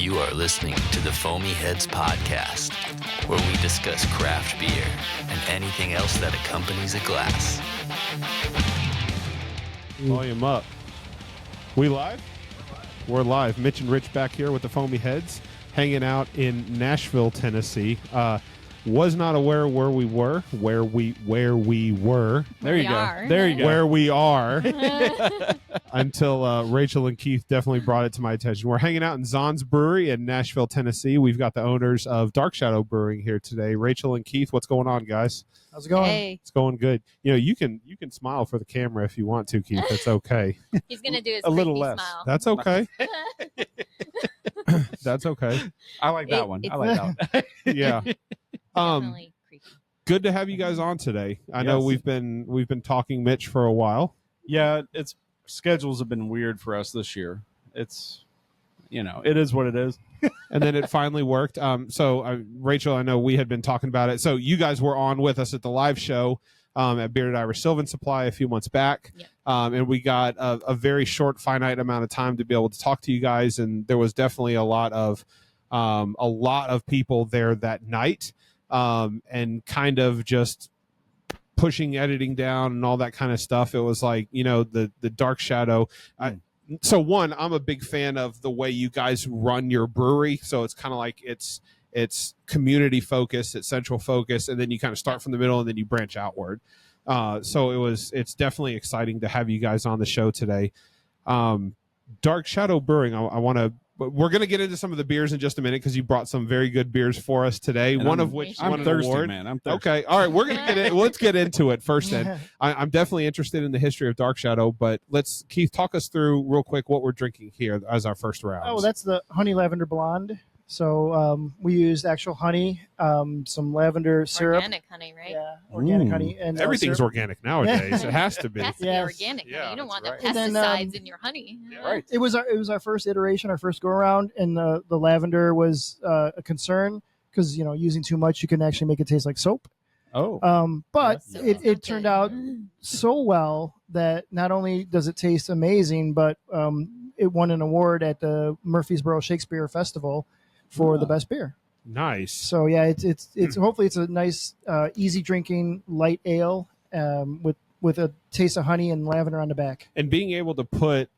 You are listening to the Foamy Heads podcast, where we discuss craft beer and anything else that accompanies a glass. Volume up. We live? We're live. Mitch and Rich back here with the Foamy Heads, hanging out in Nashville, Tennessee. Was not aware where we were. There you go. There you go. Where we are. Until Rachel and Keith definitely brought it to my attention. We're hanging out in Zon's Brewery in Nashville, Tennessee. We've got the owners of Dark Shadow Brewing here today. Rachel and Keith, what's going on, guys? How's it going? Hey. It's going good. You know, you can smile for the camera if you want to, Keith. That's okay. He's gonna do his A little creepy less. smile. That's okay. That's okay. I like that one. I like that one. Yeah. Definitely creepy. Good to have you guys on today. I know we've been talking Mitch for a while. Yeah, schedules have been weird for us this year. It's, it is what it is. And then it finally worked. Rachel, I know we had been talking about it. So you guys were on with us at the live show at Bearded Irish Sylvan Supply a few months back. Yep. And we got a very short, finite amount of time to be able to talk to you guys. And there was definitely a lot of people there that night. And kind of just pushing editing down and all that kind of stuff. It was like, the Dark Shadow. So one, I'm a big fan of the way you guys run your brewery. So it's kind of like it's community focused, it's central focused, and then you kind of start from the middle and then you branch outward. So it's definitely exciting to have you guys on the show today. Dark Shadow Brewing, we're going to get into some of the beers in just a minute because you brought some very good beers for us today. And one of which I'm won an thirsty, award. man. I'm thirsty. Okay, all right, we're going to get it. Let's get into it first. Then I'm definitely interested in the history of Dark Shadow, but Keith, talk us through real quick what we're drinking here as our first round. Oh, that's the honey lavender blonde. So we used actual honey, some lavender syrup. Organic honey, right? Yeah, organic honey. And everything's syrup. organic nowadays. It has to be. It has to be Yes. organic. Yeah, You don't want the that's right. And pesticides then, in your honey. Yeah. Right. It was our first iteration, our first go around, and the lavender was a concern because using too much you can actually make it taste like soap. Oh. But So it it's turned not out good. so well that not only does it taste amazing, but it won an award at the Murfreesboro Shakespeare Festival for the best beer. Nice. So yeah, it's hopefully it's a nice, easy drinking light ale with a taste of honey and lavender on the back. And being able to put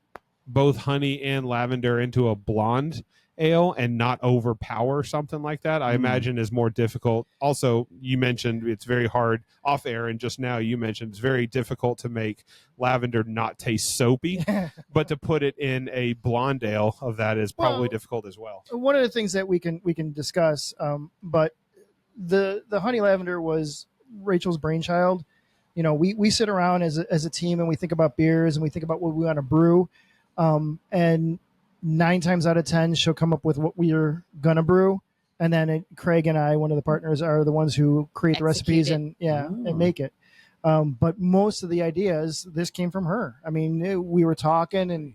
both honey and lavender into a blonde ale and not overpower something like that, I imagine is more difficult. Also, you mentioned it's very hard off air, and just now you mentioned it's very difficult to make lavender not taste soapy, but to put it in a blonde ale of that is probably difficult as well. One of the things that we can discuss, but the honey lavender was Rachel's brainchild. We sit around as a team and we think about beers and we think about what we want to brew, and 9 times out of 10 she'll come up with what we're gonna brew, and then Craig and I, one of the partners, are the ones who create the recipes and make it. But most of the ideas, this came from her. I mean, we were talking and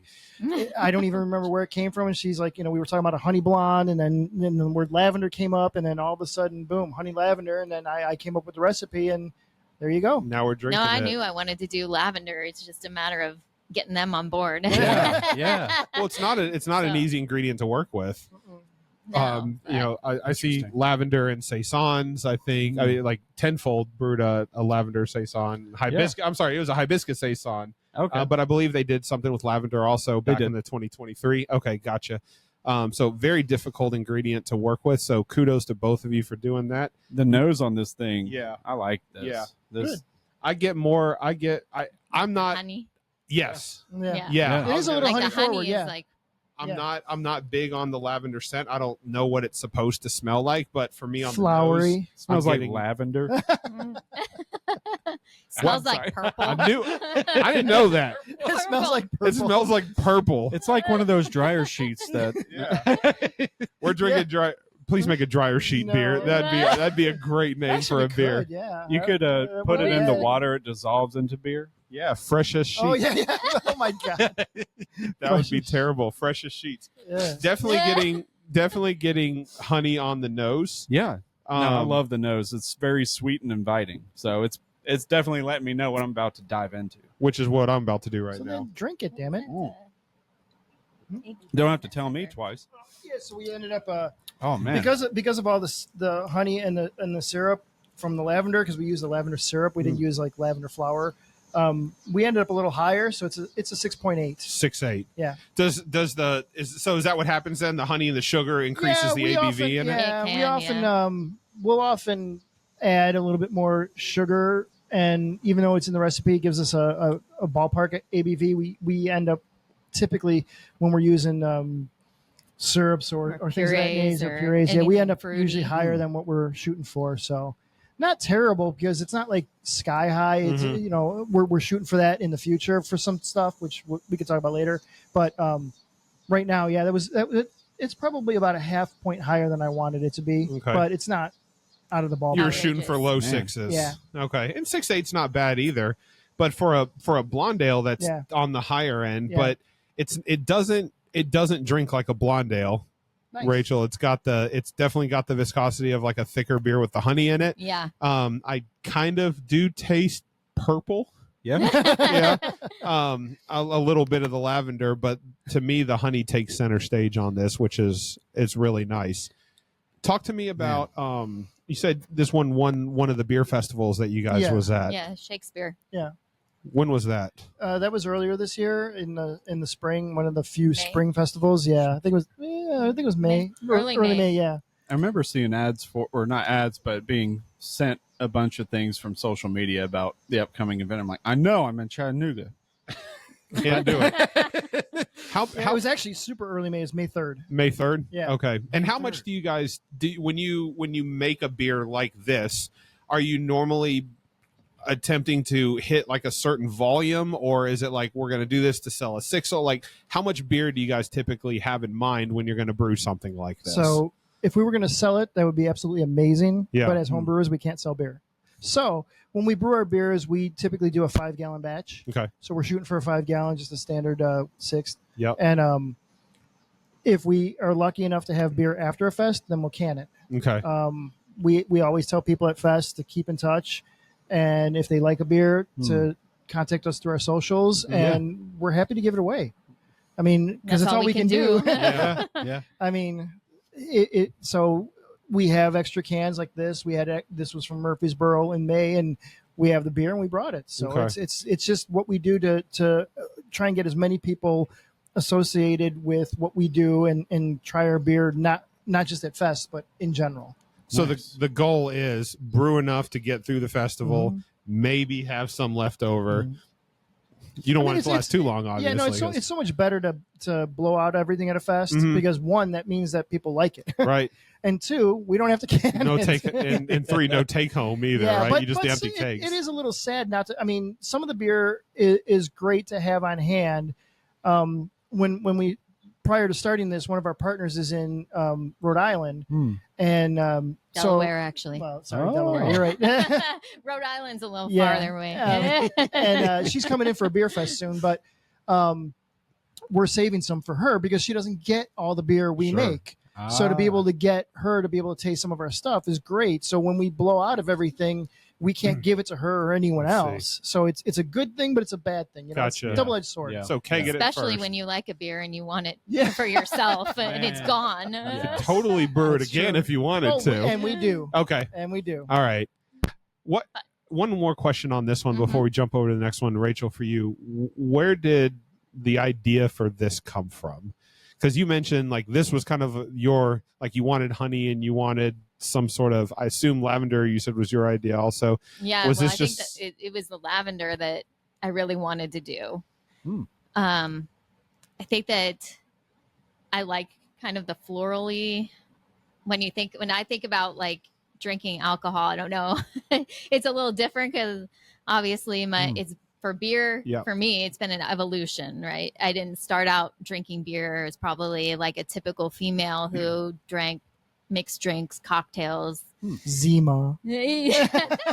I don't even remember where it came from, and she's like, we were talking about a honey blonde, and then the word lavender came up, and then all of a sudden, boom, honey lavender, and then I came up with the recipe, and there you go. Now we're drinking. No, I it. knew I wanted to do lavender. It's just a matter of getting them on board. Yeah. Well, it's not an easy ingredient to work with. No, I see Interesting. lavender and saisons. I think I mean, like Tenfold brewed a lavender saison hibiscus. I'm sorry, it was a hibiscus saison. Okay. But I believe they did something with lavender also back in the 2023. Okay, gotcha. So very difficult ingredient to work with. So kudos to both of you for doing that. The nose on this thing. Yeah. I like this. Yeah. This. I'm not. honey. Yes. Yeah. Yeah. It is a little Like honey the honey forward, is yeah. like I'm not big on the lavender scent. I don't know what it's supposed to smell like, but for me on flowery. the nose, Smells I'm like getting- lavender. smells What? like purple. I didn't know that. It smells like purple. It smells like purple. It's like one of those dryer sheets that. We're drinking dry. Please make a dryer sheet No. beer. That'd be a great name for a Actually, beer. could, yeah. You could put it in the water. It dissolves into beer. Yeah, freshest sheet. Oh yeah. Oh my god. That would be terrible. Freshest sheets. Yeah. Definitely getting honey on the nose. Yeah. No, I Um, love the nose. It's very sweet and inviting. So it's definitely letting me know what I'm about to dive into. which is what I'm about to do right So now. then drink it, damn it. Don't have to tell me twice. Yeah, so we ended up Oh man. because of all the honey and the syrup from the lavender, because we use the lavender syrup, we didn't use like lavender flower. We ended up a little higher, so it's a 6.8. 6.8. Yeah. Is that what happens then? The honey and the sugar increases the ABV in it. Yeah, we'll often add a little bit more sugar, and even though it's in the recipe, it gives us a ballpark ABV. We end up typically when we're using syrups or things of that nature, purees, we end up usually higher than what we're shooting for. So not terrible, because it's not like sky high. It's we're shooting for that in the future for some stuff, which we could talk about later. But right now, it's probably about a half point higher than I wanted it to be, but it's not out of the ballpark. You're shooting for low sixes. Yeah. Okay. And 6.8's not bad either. But for a blonde ale that's on the higher end, but it doesn't drink like a blonde ale. Nice. Rachel, it's definitely got the viscosity of like a thicker beer with the honey in it. Yeah. I kind of do taste purple. Yeah. Yeah. A little bit of the lavender, but to me the honey takes center stage on this, which is really nice. Talk to me about you said this one won one of the beer festivals that you guys was at. Yeah, Shakespeare. Yeah. When was that? That was earlier this year in the spring, one of the few spring festivals. Yeah, I think it was May. Early May. Yeah. I remember seeing ads or not ads, but being sent a bunch of things from social media about the upcoming event. I'm like, I know I'm in Chattanooga. Can't do it. How it was actually super early May. It was May 3rd. May 3rd? Yeah. Okay. And how much do you guys do when you make a beer like this? Are you normally attempting to hit like a certain volume, or is it like we're going to do this to sell a sixel? Like, how much beer do you guys typically have in mind when you're going to brew something like this? So if we were going to sell it, that would be absolutely amazing. Yeah. But as home brewers, we can't sell beer. So when we brew our beers, we typically do a 5-gallon batch. Okay. So we're shooting for a 5-gallon, just a standard sixth. Yep. And if we are lucky enough to have beer after a fest, then we'll can it. Okay. We always tell people at fest to keep in touch, and if they like a beer, to contact us through our socials, and we're happy to give it away. I mean, because it's all we can do. Yeah. I mean, so we have extra cans like this. This was from Murfreesboro in May, and we have the beer and we brought it. So it's just what we do to try and get as many people associated with what we do and try our beer, not just at fest, but in general. So the goal is brew enough to get through the festival, maybe have some left over. You don't want it to last too long, obviously. Yeah, no, it's so much better to blow out everything at a fest, because one, that means that people like it. Right. And two, we don't have to can it. And three, no take home either, right? But, you just empty kegs. It is a little sad not to. I mean, some of the beer is great to have on hand. When we prior to starting this, one of our partners is in Rhode Island, and Delaware, actually. Well, sorry, Delaware. You're right. Rhode Island's a little farther away. And she's coming in for a beer fest soon, but we're saving some for her because she doesn't get all the beer we make. So to be able to get her to be able to taste some of our stuff is great. So when we blow out of everything, we can't give it to her or anyone else. So it's a good thing, but it's a bad thing. You know, Gotcha. It's a double-edged sword. Yeah. So keg it especially first. when you like a beer and you want it for yourself and it's gone. You totally brew it again if you wanted to. And we do. Okay. And we do. All right. One more question on this one before we jump over to the next one, Rachel, for you. Where did the idea for this come from? Because you mentioned like this was kind of your, like you wanted honey and you wanted some sort of, I assume lavender you said was your idea also. Yeah, was I this just think that it was the lavender that I really wanted to do. I think that I like kind of the florally, when I think about like drinking alcohol, I don't know. It's a little different because obviously it's for beer. For me, it's been an evolution, right? I didn't start out drinking beer. It's probably like a typical female who drank mixed drinks, cocktails. Zima.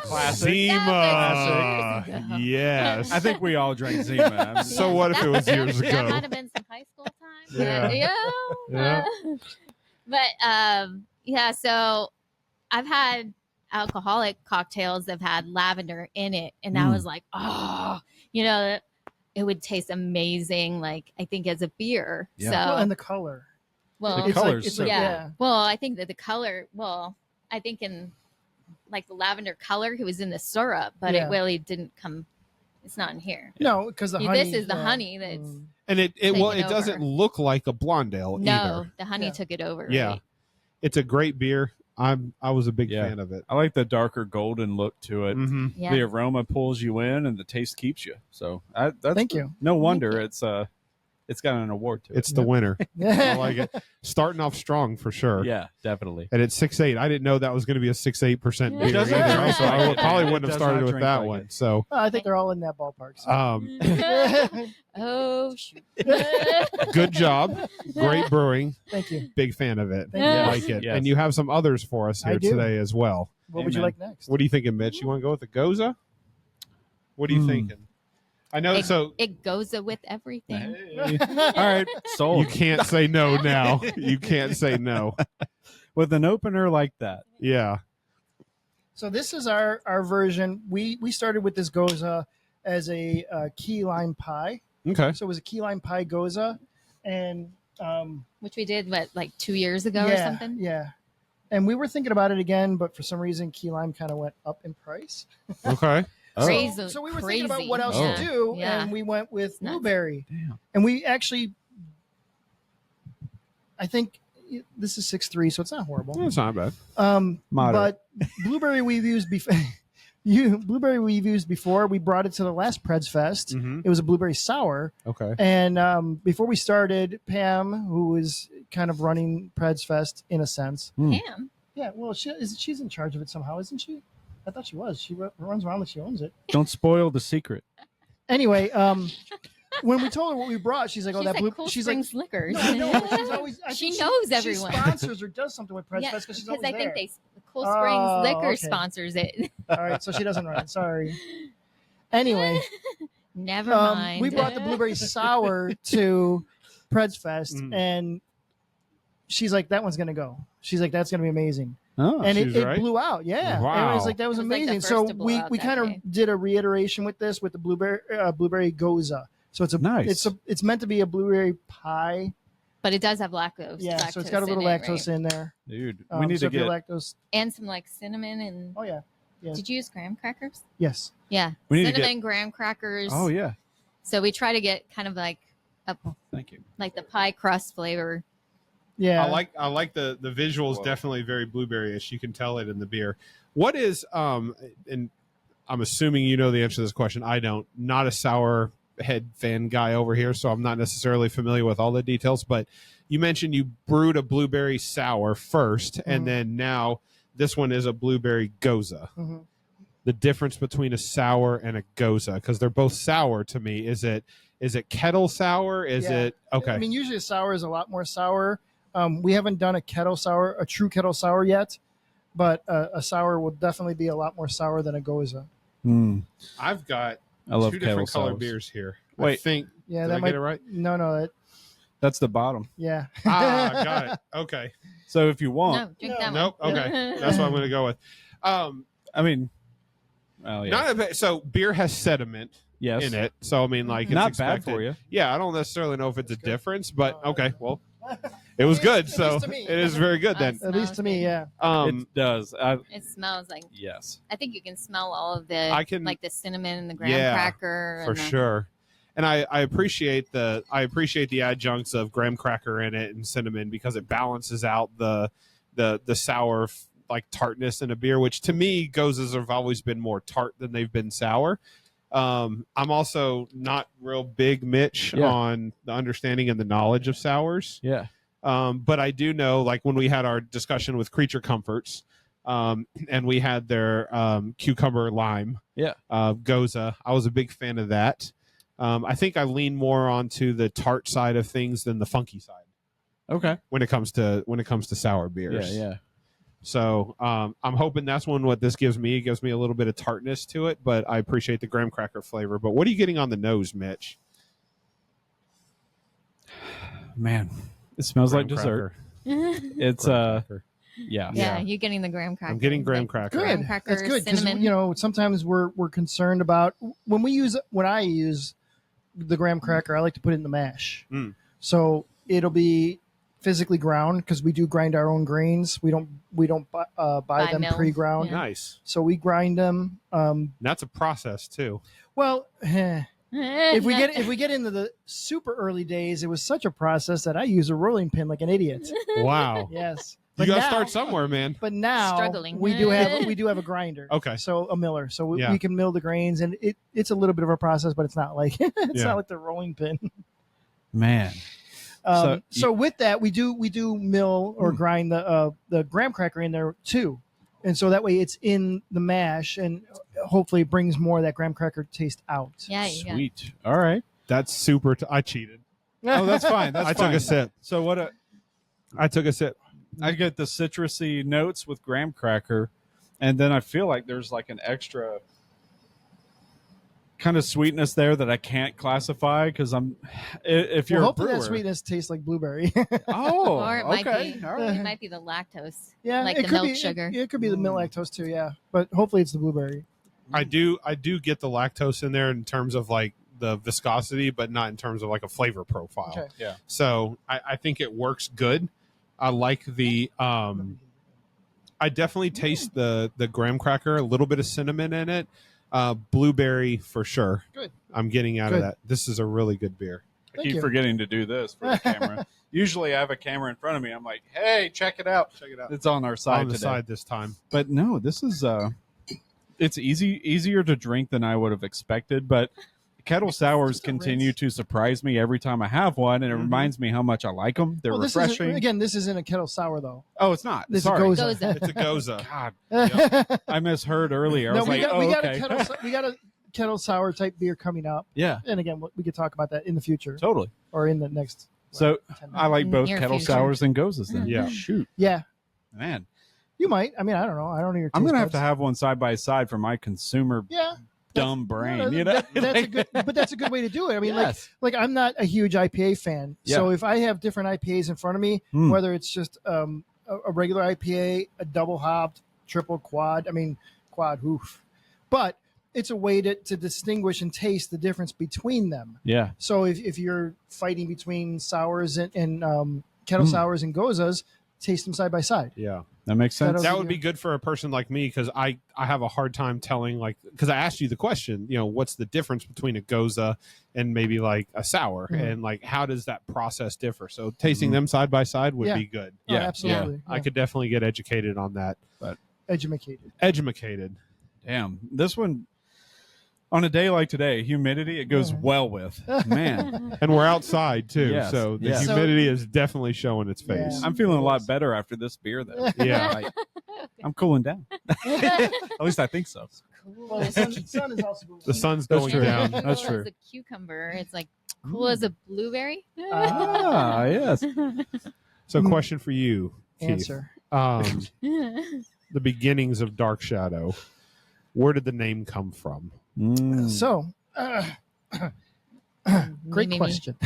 Classic. Zima. Yes. I think we all drank Zima. So what if it was years ago? That might have been some high school time. Yeah. But so I've had alcoholic cocktails that have had lavender in it, and I was like, it would taste amazing. Like I think as a beer. Yeah. So Well, and the color. The It's color's it's so yeah. good. Well, I think that the color. Well, I think in like the lavender color, it was in the syrup, but Yeah. it really didn't come. It's not in here. No, because the See, honey. this is the yeah. honey that's And it Taking doesn't over. look like a blonde ale no, either. the honey Yeah. took it over. Yeah. Right? It's a great beer. I was a big Yeah. fan of it. I like the darker golden look to it. Mm-hmm. Yeah. The aroma pulls you in, and the taste keeps you. So that's Thank you. No wonder you. it's got an award to it. It's the winner. I like it. Starting off strong for sure. Yeah, definitely. And it's 6.8. I didn't know that was going to be a 6.8% beer. doesn't either, drink so like I it. probably It wouldn't have does started not with drink that like one. it. So, I think they're all in that ballpark. So. Oh shoot! good job. Great brewing. Thank you. Big fan of it. Thank you. I like it. Yes. And you have some others for us I here do. today as well. What would you Amen. like next? What are you thinking, Mitch? You want to go with the Gose? What are you thinking? I know. So It goes with everything. Hey. All right, sold. you can't say no now. You can't say no. With an opener like that. Yeah. So this is our version. We started with this Gose as a key lime pie. Okay. So it was a key lime pie Gose, and Which we did like 2 years ago or something. Yeah. And we were thinking about it again, but for some reason, key lime kind of went up in price. Okay. Oh. Crazy. So we were thinking about what else Yeah. to do, Yeah. and we went with nuts. blueberry. Damn. And we actually, I think this is 6.3, so it's not horrible. That's not bad. Moderate. But blueberry we've used before. Blueberry we've used before. We brought it to the last Preds Fest. Mm-hmm. It was a blueberry sour. Okay. And before we started, Pam, who was kind of running Preds Fest in a sense. Pam. Yeah, well, she's in charge of it somehow, isn't she? I thought she was. She runs around like she owns it. Don't spoil the secret. Anyway, when we told her what we brought, she's like, "Oh, She's that like blue." Cool She's Springs like, Liquors. "No, she's always." I She think knows everyone. She sponsors or does something with Preds Yeah, Fest because she's because always I think there. Cool Springs Oh, Liquor okay. sponsors it. All right, so she doesn't run. Sorry. Anyway, Never mind. we brought the blueberry sour to Preds Fest, Mm. and she's like, "That one's gonna go." She's like, "That's gonna be amazing." Oh, And she's it right? blew out. Yeah. Wow. And it was like, that was It was like the amazing. first So to blow we out that kind day. of did a reiteration with this with the blueberry Gose. So it's a Nice. it's meant to be a blueberry pie. But it does have lactose. Yeah. So it's got a lactose little in it, lactose right? in there. dude, we need so to if you're get lactose. And some like cinnamon and. Oh yeah. Yeah. Did you use graham crackers? Yes. Yeah. We need to Cinnamon, graham crackers. Oh yeah. So we try to get kind of like Thank you. like the pie crust flavor. Yeah. I like the visuals. Whoa. Definitely very blueberry-ish. You can tell it in the beer. What is and I'm assuming you know the answer to this question. I don't. Not a sour head fan guy over here, so I'm not necessarily familiar with all the details. But you mentioned you brewed a blueberry sour first, and then now this one is a blueberry Gose. Mhm. The difference between a sour and a Gose, because they're both sour to me. Is it kettle sour? Is Yeah. it okay? I mean, usually a sour is a lot more sour. We haven't done a true kettle sour yet, but a sour will definitely be a lot more sour than a Gose. I've got I love two kettle different color sours. beers here. I Wait. think Yeah, did that I might get it right? No, That's the bottom. yeah. Got it. Okay. So if you want, No, drink No. that Nope. one. Okay. That's what I'm going to go with. I mean, well, yeah. Not a bit, so beer has sediment yes. in it. So I mean, like, it's Not bad expected. for you. Yeah, I don't necessarily know if it's a good. difference, but Oh, okay. Well, it was good. At So least to me. it is very good then. At least to me, yeah. It does. It smells like. Yes. I think you can smell all of the. I can- like the cinnamon and the graham Yeah, cracker. for and the, sure. And I appreciate the adjuncts of graham cracker in it and cinnamon because it balances out the sour like tartness in a beer, which to me Goses have always been more tart than they've been sour. I'm also not real big, Mitch, Yeah. on the understanding and the knowledge of sours. Yeah. But I do know, like when we had our discussion with Creature Comforts, and we had their cucumber lime, Gose. I was a big fan of that. I think I lean more onto the tart side of things than the funky side Okay. when it comes to sour beers. Yeah. So I'm hoping that's what this gives me. It gives me a little bit of tartness to it, but I appreciate the graham cracker flavor. But what are you getting on the nose, Mitch? Man, it smells like Graham dessert. cracker. It's Graham cracker. yeah. Yeah, you're getting the graham cracker. I'm getting graham Like cracker. Good. Graham cracker, That's good because cinnamon. sometimes we're concerned about when I use the graham cracker, I like to put it in the mash. Mm. So it'll be physically ground because we do grind our own grains. We don't buy them mills. pre-ground. Yeah. Nice. So we grind them. That's a process too. Well, if we get into the super early days, it was such a process that I use a rolling pin like an idiot. Wow. Yes. You But got to now- start somewhere, man. But now Struggling. we do have a grinder. Okay. So a miller. So we, Yeah. we can mill the grains, and it's a little bit of a process, but it's not like Yeah. not like the rolling pin. Man. So with that, we do mill or grind the graham cracker in there too, and so that way it's in the mash, and hopefully it brings more of that graham cracker taste out. Yeah, you go. Sweet. All right. That's super. I cheated. Oh, that's fine. That's I fine. took a sip. So I took a sip. I get the citrusy notes with graham cracker, and then I feel like there's like an extra kind of sweetness there that I can't classify because if you're Well, a hopefully brewer, that sweetness tastes like blueberry. oh, Or it might okay, be all right. it might be the lactose. Yeah, Like it the could milk be, sugar. It could be the milk lactose too. Yeah, but hopefully it's the blueberry. I do get the lactose in there in terms of like the viscosity, but not in terms of like a flavor profile. Okay. Yeah. So I think it works good. I like the I definitely taste the graham cracker, a little bit of cinnamon in it. Blueberry for sure. Good. I'm getting out of Good. that. This is a really good beer. I Thank keep you. forgetting to do this for the camera. Usually I have a camera in front of me. I'm like, hey, check it out. Check it out. It's on our side On the today. side this time. But no, this is it's easier to drink than I would have expected, but kettle sours just a continue rinse. to surprise me every time I have one, and it reminds me how much I like them. They're Well, refreshing. this isn't a kettle sour though. Oh, it's not. This Sorry. goes. Gose. It's a Gose. God, Yep. I misheard earlier. I No, was we like, got oh, we got okay. we got a kettle sour type beer coming up, Yeah, and again we could talk about that in the future totally. or in the next. So 10 I like both Near kettle future. sours and goses then. Yeah. Shoot, Yeah, man. you might. I mean, I don't know. I don't know your. I'm taste gonna have buds. to have one side by side for my consumer Yeah. dumb brain. No, you know, that's a good, but that's a good way to do it. I mean, Yes. like I'm not a huge IPA fan, so Yeah. if I have different IPAs in front of me, Mm. whether it's just a regular IPA, a double hopped, triple quad, I mean quad, oof, but it's a way to distinguish and taste the difference between them. yeah, So if you're fighting between sours and kettle sours and gozas, taste them side by side. Yeah. that makes sense. That'll- That would be good for a person like me because I have a hard time telling, like, because I asked you the question, what's the difference between a Gose and maybe like a sour, Mhm. and like how does that process differ? So tasting Mhm. them side by side would Yeah. be good. Oh, Yeah, absolutely. I could definitely get educated on that. educated. Educated. Damn, this one on a day like today, humidity it goes Yeah. well with. Man, And we're outside too, Yes, so the yes. humidity is definitely showing its face. Yeah. I'm feeling a lot better after this beer though. Yeah. Like, I'm cooling down. At least I think so. Well, the sun is also going. The sun's That's going true. down. That's Cool true. as a cucumber. It's like cool as a blueberry. Ah, yes. So, question for you, Keith. Answer. The beginnings of Dark Shadow. Where did the name come from? Mm. So, great Me. question.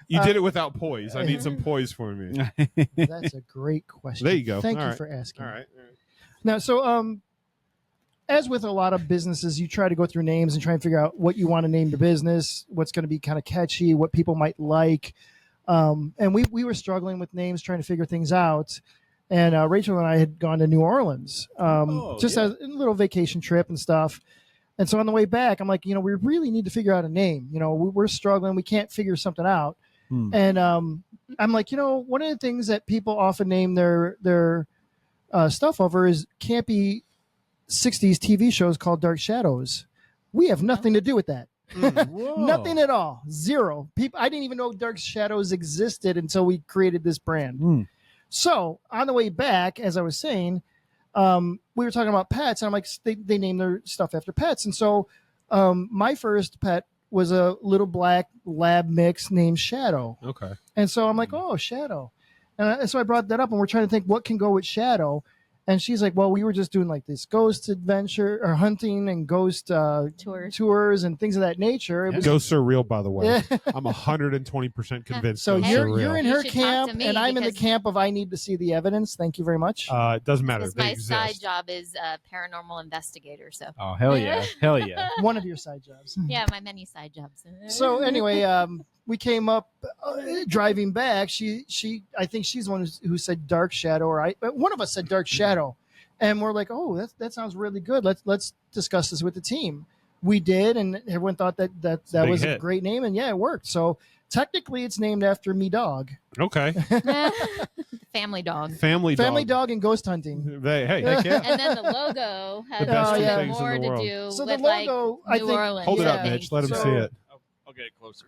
You did it without poise. I need some poise for me. That's a great question. There you go. Thank All you right. for asking. All right. Now, so as with a lot of businesses, you try to go through names and try and figure out what you want to name the business, what's going to be kind of catchy, what people might like. And we were struggling with names, trying to figure things out. And Rachel and I had gone to New Orleans, just as a little vacation trip and stuff. And so on the way back, I'm like, we really need to figure out a name. We're struggling. We can't figure something out. And I'm like, one of the things that people often name their stuff over is campy 60s TV shows called Dark Shadows. We have nothing to do with that. Nothing at all. Zero. I didn't even know Dark Shadows existed until we created this brand. So on the way back, as I was saying, we were talking about pets, and I'm like, they name their stuff after pets. And so my first pet was a little black lab mix named Shadow. Okay. And so I'm like, oh, Shadow. And so I brought that up, and we're trying to think what can go with Shadow. And she's like, well, we were just doing like this ghost adventure or hunting and ghost tours and things of that nature. It was, Ghosts are real, by the way. Yeah. I'm 120% convinced. So ghosts you're are real. in You her should talk camp, to me and I'm in the because- camp of I need to see the evidence. Thank you very much. It doesn't matter. Because They my exist. side job is paranormal investigator. So Oh, hell yeah. Hell yeah. One of your side jobs. yeah, my many side jobs. So anyway, we came up driving back. I think she's the one who said Dark Shadow, or one of us said Dark Shadow, and we're like, oh, that sounds really good. Let's discuss this with the team. We did, and everyone thought that was a hit. great name, and yeah, it worked. So technically, it's named after me dog, Okay. Family dog. Family dog, and ghost hunting. Hey, heck yeah. And then the logo has The best two more things in the to world. do So the with like logo, I New think- Orleans. Hold it up, Yeah. Mitch. Let him So- see it. I'll get it closer.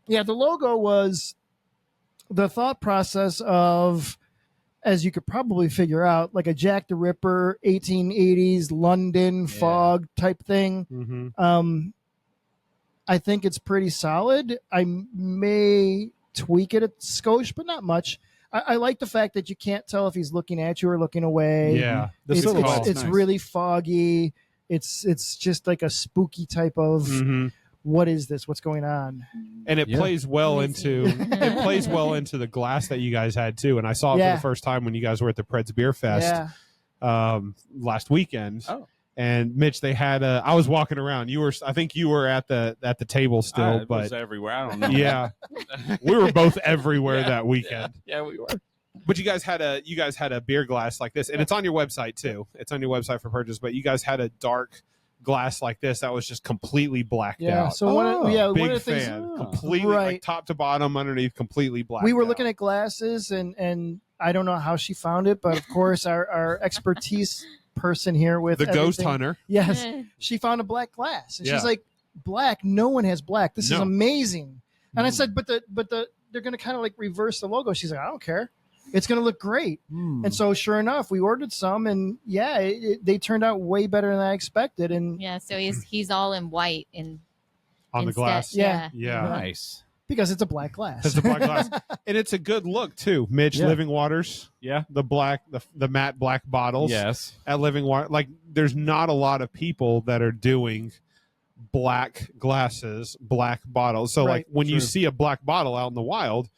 Yeah, the logo was the thought process of, as you could probably figure out, like a Jack the Ripper 1880s London fog type thing. Mm-hmm. I think it's pretty solid. I may tweak it a skosh, but not much. I like the fact that you can't tell if he's looking at you or looking away. Yeah. It's, silhouette's it's, it's nice. really foggy. It's just like a spooky type of Mhm. what is this? What's going on? And it Yeah. plays well Who is into he? it plays well into the glass that you guys had too. And I saw it Yeah. for the first time when you guys were at the Preds Beer Fest last weekend. Oh. And Mitch, they had I was walking around. I think you were at the table still, It was but everywhere. I don't know. yeah, we were both everywhere that weekend. Yeah, we were. But you guys had a beer glass like this, and it's on your website too. It's on your website for purchase. But you guys had a dark glass like this that was just completely blacked Yeah. out. So one of Big the things fan, completely Right. like top to bottom, underneath, completely blacked. we were out. looking at glasses, and I don't know how she found it, but of course our expertise person here with the ghost everything- hunter. Yes, she found a black glass, and Yeah. she's like, "Black? No one has black. This is No. amazing." And I said, "But they're going to kind of like reverse the logo." She's like, "I don't care. It's going to look great." And so, sure enough, we ordered some, and yeah, they turned out way better than I expected. And Yeah, so he's all in white and On the glass. Yeah. Yeah. Nice. because it's a black glass, It's a black glass, and it's a good look too. Mitch, Yeah. Living Waters, Yeah. the matte black bottles. Yes. At Living Water, like there's not a lot of people that are doing black glasses, black bottles. So Right. like when you True. see a black bottle out in the wild,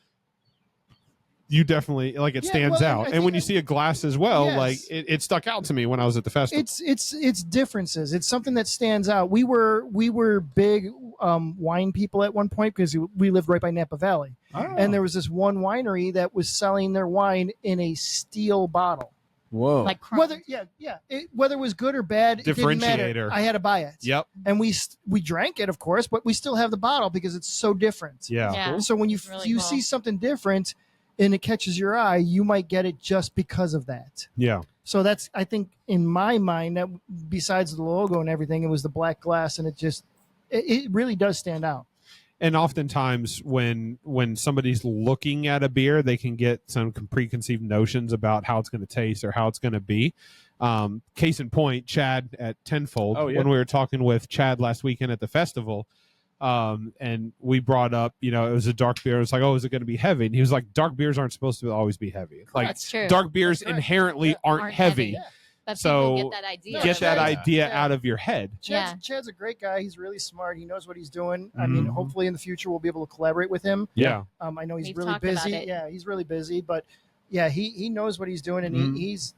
you definitely like it Yeah, stands well, out. I And when think you see a glass as well, Yes. like it stuck out to me when I was at the festival. it's differences. It's something that stands out. We were big wine people at one point because we lived right by Napa Valley, and there was this one winery that was selling their wine in a steel bottle. Whoa. like chrome. Whether whether it was good or bad, it didn't matter. Differentiator. I had to buy it. Yep. And we drank it, of course, but we still have the bottle because it's so different. Yeah. Yeah. So when you It's really you cool. see something different and it catches your eye, you might get it just because of that. Yeah. So that's, I think, in my mind, that besides the logo and everything, it was the black glass, and it really does stand out. And oftentimes when somebody's looking at a beer, they can get some preconceived notions about how it's going to taste or how it's going to be. Case in point, Chad at Tenfold, Oh, yeah. when we were talking with Chad last weekend at the festival, and we brought up, it was a dark beer. It's like, oh, is it going to be heavy? And he was like, dark beers aren't supposed to always be heavy. Like That's true. dark beers That's right. inherently aren't heavy. Yeah. But so people get that idea. Get that right? idea Yeah. out of your head. Chad's a great guy. He's really smart. He knows what he's doing. I mean, Mhm. hopefully in the future we'll be able to collaborate with him. Yeah. I know he's We've really talked about busy. it. Yeah, he's really busy, but yeah, he knows what he's doing, and Mhm. he's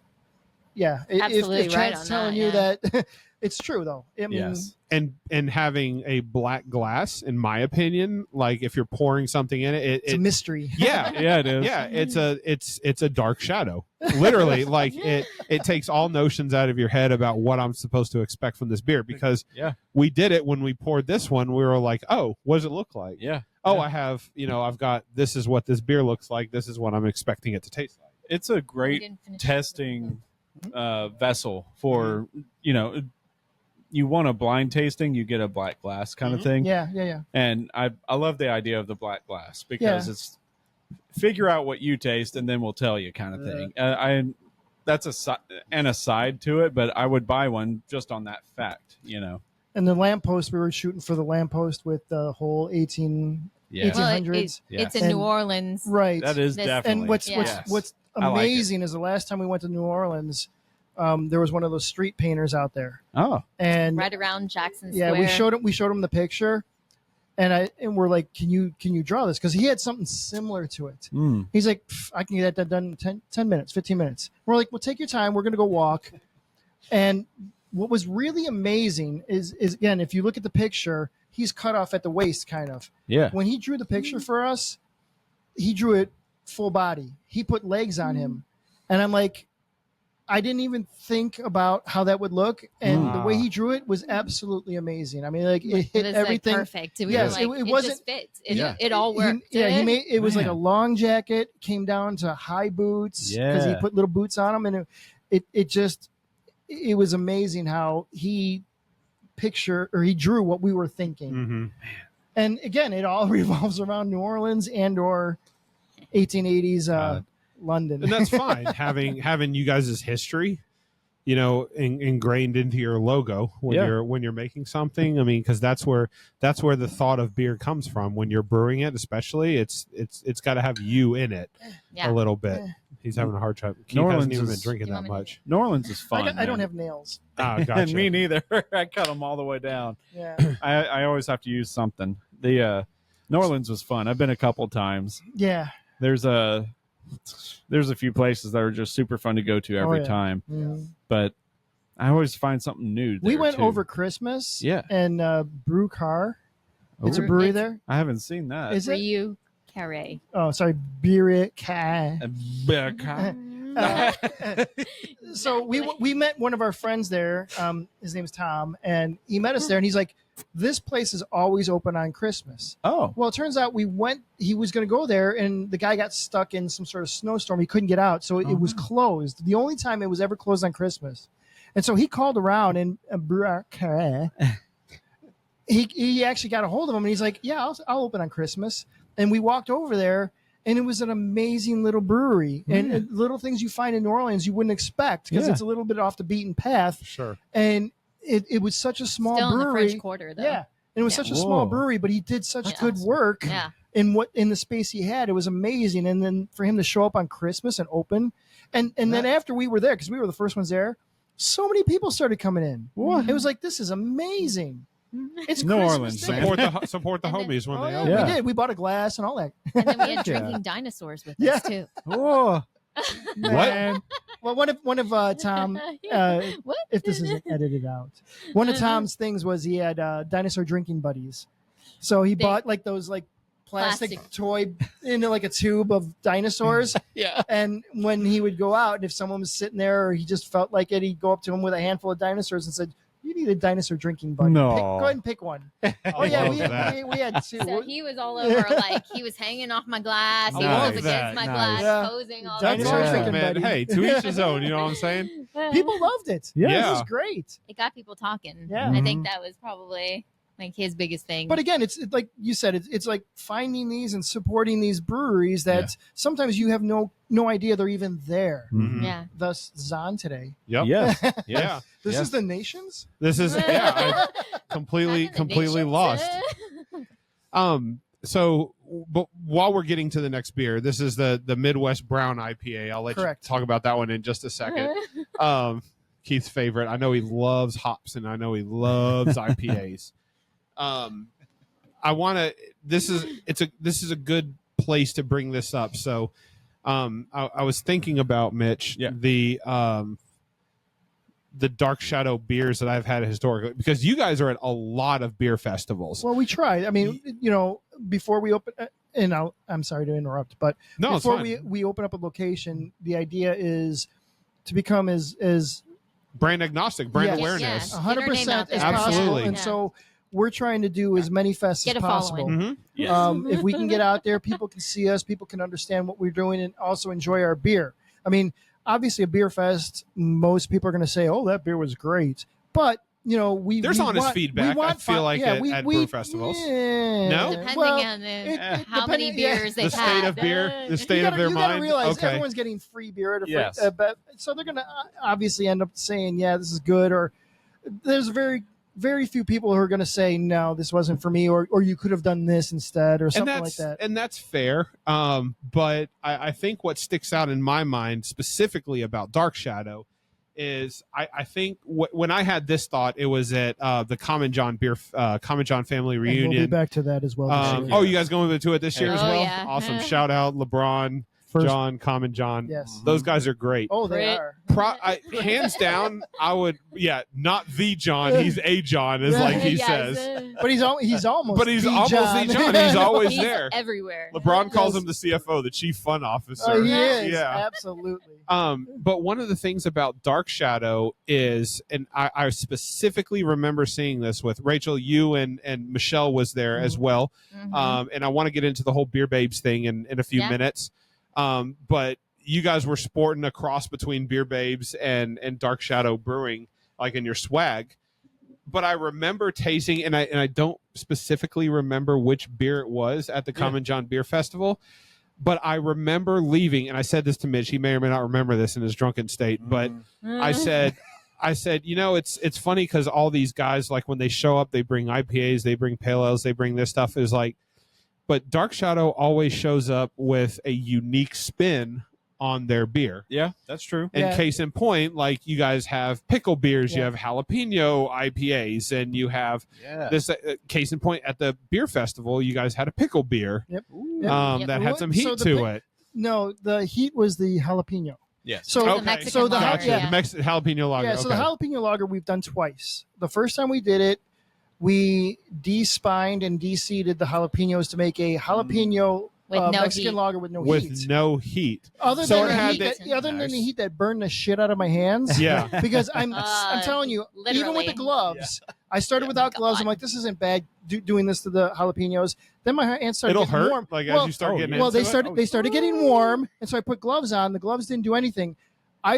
yeah. Absolutely if right Chad's on telling that, you that, it's true though. I mean, Yes. And having a black glass, in my opinion, like if you're pouring something in it, it's a mystery. yeah, Yeah, it is. yeah, it's a dark shadow. Literally, like it takes all notions out of your head about what I'm supposed to expect from this beer, because Yeah. we did it when we poured this one. We were like, oh, what does it look like? Yeah. Oh, Yeah. I have, I've got, this is what this beer looks like. This is what I'm expecting it to taste like. It's a We great didn't finish testing vessel for, you want a blind tasting, you get a black glass kind of thing. Yeah. And I love the idea of the black glass because Yeah. it's figure out what you taste and then we'll tell you kind of thing. That's an aside to it, but I would buy one just on that fact, And the lamppost, we were shooting for the lamppost with the whole 18. Yeah. Well, Well, 1800s. it's in And- New Orleans. Right. That is This- definitely. And what's Yes. what's I like it. amazing is the last time we went to New Orleans, there was one of those street painters out there, Oh, and Right around Jackson yeah, Square. we showed him the picture, and we're like, can you draw this? Because he had something similar to it. He's like, I can get that done in 10 minutes, 15 minutes. We're like, well, take your time. We're gonna go walk. And what was really amazing is again, if you look at the picture, he's cut off at the waist, kind of. yeah. When he drew the picture for us, he drew it full body. He put legs on him, and I'm like, I didn't even think about how that would look, and the way he drew it was absolutely amazing. I mean, like it hit was everything. like perfect. It was Yes, like, it wasn't. just fit. It all worked. He made it was like a Man. long jacket, came down to high boots because he Yeah. put little boots on them, and it was amazing how he he drew what we were thinking. Mm-hmm. And again, it all revolves around New Orleans and or 1880s London. And that's fine. having you guys' history, ingrained into your logo when you're making something. I mean, because that's where the thought of beer comes from. When you're brewing it, especially, it's got to have you in it Yeah. a little bit. He's having a hard time. Keith New hasn't Orleans even been is- drinking You that want me to- much. New Orleans is fun. I don't man. have nails. Ah, gotcha. And me neither. I cut them all the way down. Yeah. I always have to use something. The New Orleans was fun. I've been a couple times. Yeah. There's a few places that are just super fun to go to every yeah. time. Mhm. But I always find something new. We there, went too. over Christmas. Yeah. And Brew Car. It's a Over- brewery It's- there. I haven't seen that. Is it? Ryu Carre. Oh, sorry, Beer Car. So we met one of our friends there. His name's Tom, and he met us there, and he's like, "This place is always open on Christmas." Oh, Well, it turns out we went. He was going to go there, and the guy got stuck in some sort of snowstorm. He couldn't get out, so it was closed. The only time it was ever closed on Christmas, and so he called around and he actually got a hold of him, and he's like, "Yeah, I'll open on Christmas." And we walked over there. And it was an amazing little brewery, and little things you find in New Orleans you wouldn't expect because it's a little bit off the beaten path. Sure. And it was such a small Still in the brewery. French Quarter, though. Yeah, and it was Yeah. such a small Whoa. brewery, but he did such That's good awesome. work Yeah. in the space he had. It was amazing. And then for him to show up on Christmas and open, and then after we were there, because we were the first ones there, so many people started coming in. What? It was like, this is amazing. It's New Christmas Orleans, Day. man. Support the And then- homies when Oh, they yeah, open. Yeah. we did. We bought a glass and all that. And then we had Yeah. drinking dinosaurs with Yeah. us, too. Oh, Man. Well, one of Tom, What? if this isn't edited out, one of Tom's things was he had dinosaur drinking buddies. So he bought like those like plastic toy into like a tube of dinosaurs. yeah. And when he would go out, and if someone was sitting there or he just felt like it, he'd go up to him with a handful of dinosaurs and said, "You need a dinosaur drinking buddy. No. Go ahead and pick one." Oh yeah, love that. we had two. So he was all over, like, he was hanging off my glass. He Nice. was against That. my Nice. glass, Yeah. posing all Dinosaur over. drinking Man, buddy. hey, to each his own. You know what I'm saying? People loved it. Yeah. This is great. It got people talking. Yeah. I think that was probably like his biggest thing. But again, it's like you said, it's like finding these and supporting these breweries that sometimes you have no idea they're even there. Mhm. yeah. Thus, Zahn today. Yep. Yes. Yeah. This Yes. is the nation's. This is I completely Not in the completely nations. lost. So, but while we're getting to the next beer, this is the Midwest Brown IPA. I'll let Correct. you talk about that one in just a second. Keith's favorite. I know he loves hops, and I know he loves IPAs. I want to. This is a good place to bring this up. So, I was thinking about Mitch, the Dark Shadow beers that I've had historically, because you guys are at a lot of beer festivals. Well, we tried. I mean, before we open, and I'm sorry to interrupt, but No, it's before fine. we open up a location, the idea is to become as Brand agnostic, brand Yes. awareness. Yeah. 100% out as there. possible. Absolutely. And so we're trying to do as many fests Get as a possible. following. Mhm. If we can get out there, people can see us, people can understand what we're doing, and also enjoy our beer. I mean, obviously, a beer fest, most people are going to say, "Oh, that beer was great," but There's honest feedback, I feel like, at brew festivals. Yeah, No? Depending well, on it how many depending- yeah. beers The they've state had. of beer, the state you of their gotta mind. realize Okay. everyone's getting free beer at a Yes. so they're going to obviously end up saying, "Yeah, this is good," or there's very, very few people who are going to say, "No, this wasn't for me," or "You could have done this instead," or something like that. And that's fair. But I think what sticks out in my mind specifically about Dark Shadow is I think when I had this thought, it was at the Common John family And reunion. we'll be back to that as well. This year. Oh, you guys going to it this year as Oh, well? yeah. Awesome. Shout out LeBron, First- John, Common John. Yes. Those guys are great. Oh, they Great. are. Hands down, I would, not the John. He's a John, is like he Yes. says. But he's almost. But he's the almost John. the John. He's always He's there. everywhere. LeBron calls Yes. him the CFO, the Chief Fun Officer. Oh, he is. Yeah. Absolutely. But one of the things about Dark Shadow is, and I specifically remember seeing this with Rachel, you and Michelle was there as well. Mhm. And I want to get into the whole Beer Babes thing in a few minutes. But you guys were sporting a cross between Beer Babes and Dark Shadow Brewing, like in your swag. But I remember tasting, and I don't specifically remember which beer it was at the Common John Beer Festival. But I remember leaving, and I said this to Mitch. He may or may not remember this in his drunken state. But I said, it's funny because all these guys, like when they show up, they bring IPAs, they bring pale ales, they bring this stuff. Is like, but Dark Shadow always shows up with a unique spin on their beer. Yeah, that's true. And case in point, like you guys have pickle beers, you Yeah. have jalapeno IPAs, and you have this case in point at the beer festival, you guys had a pickle beer Yep. Yep. that had some heat So the to pic- it. No, the heat was the jalapeno. Yes. So The Okay. Mexican So the lager, Gotcha. yeah. The Mexican jalapeno lager. Yeah, so okay. the jalapeno lager we've done twice. The first time we did it, we de-spined and de-seeded the jalapenos to make a jalapeno With no Mexican heat. lager with no with heat. no heat. Other So than it the had heat, that- other than Nice. the heat that burned the shit out of my hands. Yeah. Because I'm Uh, telling you, even with the literally. gloves, I started without gloves. I'm like, this isn't bad doing this to the jalapenos. Then my hands started It'll getting hurt warm. like Well, as you start getting well, into it. they started getting warm, and so I put gloves on. The gloves didn't do anything. My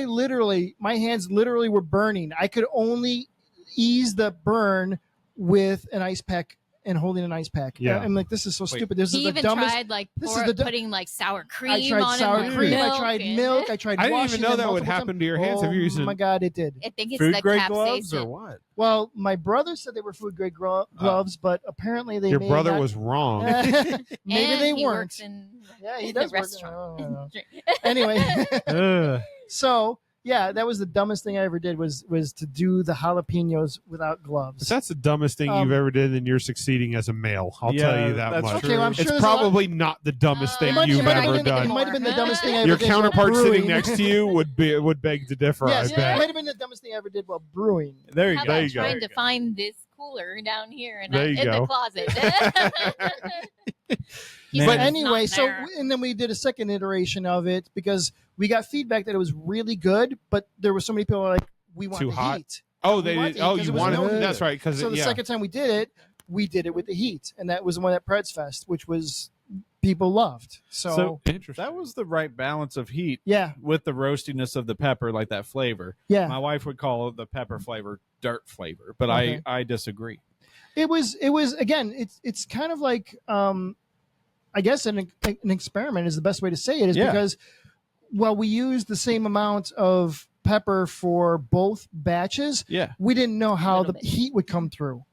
hands literally were burning. I could only ease the burn with an ice pack and holding an ice pack. Yeah. I'm like, this is so stupid. This He is the even dumbest. tried like this is the putting like sour cream I tried on sour it, like cream. I milk tried and- milk. I tried. I didn't even washing know them that would multiple happen times. to your hands. Have you used Oh my god, it did. I think it's Food the grade gloves capsaicin. or what? Well, my brother said they were food grade gloves, but apparently they Your may brother not- was wrong. Maybe And they he weren't. works in Yeah, he the does work. restaurant. I don't know. Anyway, Ugh. so yeah, that was the dumbest thing I ever did was to do the jalapenos without If gloves. that's the dumbest thing you've ever did, then you're succeeding as a male. I'll tell Yeah, you that that's much. Okay, well, I'm sure It's there's a lot- probably not the dumbest thing It you've might ever have been- done. It might have been the dumbest thing I ever Your did. while counterpart sitting brewing. next to you would beg to differ. Yes, I it bet. might have been the dumbest thing I ever did while brewing. There you How go. There about you go. trying to find this cooler down here in, There you in go. the closet? He But said it's anyway, not so there. and then we did a second iteration of it because we got feedback that it was really good, but there were so many people like, we want Too the hot? heat. Oh, We they want did. the heat Oh, 'cause you it was wanted. no heat. That's right. Because So the second time we did it with the heat, and that was the one at Preds Fest, which was people loved. So, interesting. That was the right balance of heat yeah, with the roastiness of the pepper, like that flavor. yeah. My wife would call the pepper flavor dirt flavor, but Okay. I disagree. It was again. It's kind of like I guess an experiment is the best way to say it is Yeah. because while we used the same amount of pepper for both batches, Yeah. we didn't know how the Little bit. heat would come through.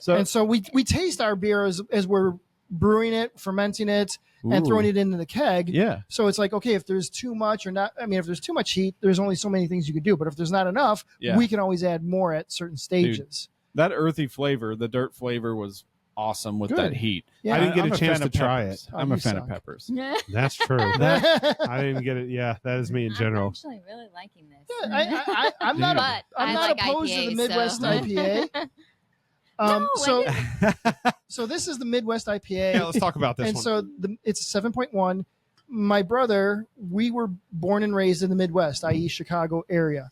So And so we taste our beer as we're brewing it, fermenting it, and throwing it into the keg. Yeah. So it's like, okay, if there's too much or not, I mean, if there's too much heat, there's only so many things you can do. But if there's not enough, Yeah. we can always add more at certain stages. That earthy flavor, the dirt flavor, was awesome with Good. that heat. Yeah. I didn't get I'm a chance fan to of try peppers. it. Oh, I'm you a fan of suck. peppers. That's true. I didn't get it. Yeah, that is me in I'm general. actually really liking this. I'm not. But I'm I not like opposed to the IPAs, Midwest so. IPA. No, So this is the Midwest IPA. Yeah, let's talk about this and one. so it's 7.1. My brother, we were born and raised in the Midwest, i.e., Chicago area.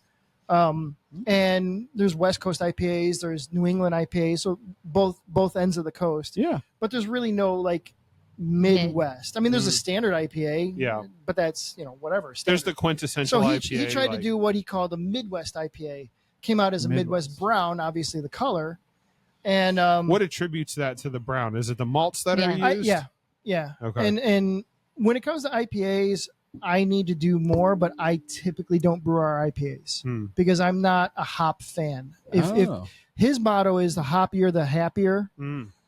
And there's West Coast IPAs, there's New England IPAs, so both ends of the coast. Yeah. But there's really no like Midwest. I mean, there's a standard IPA, Yeah. but that's whatever. There's Standard. the quintessential So IPA. he tried to like- do what he called a Midwest IPA. Came out as a Midwest, Midwest. brown, obviously the color. And What attributes that to the brown? Is it the malts that are Yeah. used? yeah. Okay. And when it comes to IPAs, I need to do more, but I typically don't brew our IPAs because I'm not a hop fan. If his motto is the hoppier, the happier,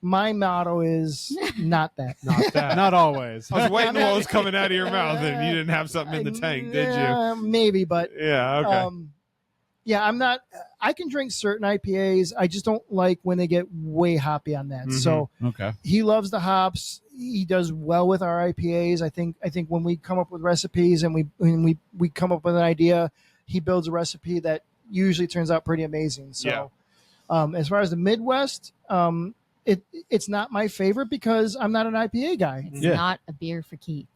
my motto is not that. Not that. Not always. I was waiting what was coming out of your mouth, and you didn't have something in the tank, did you? Maybe, but Yeah. Okay. Yeah, I'm not. I can drink certain IPAs. I just don't like when they get way hoppy on that. So Okay. he loves the hops. He does well with our IPAs. I think when we come up with recipes and we come up with an idea, he builds a recipe that usually turns out pretty amazing. So as far as the Midwest, it's not my favorite because I'm not an IPA guy. It's not a beer for Keith.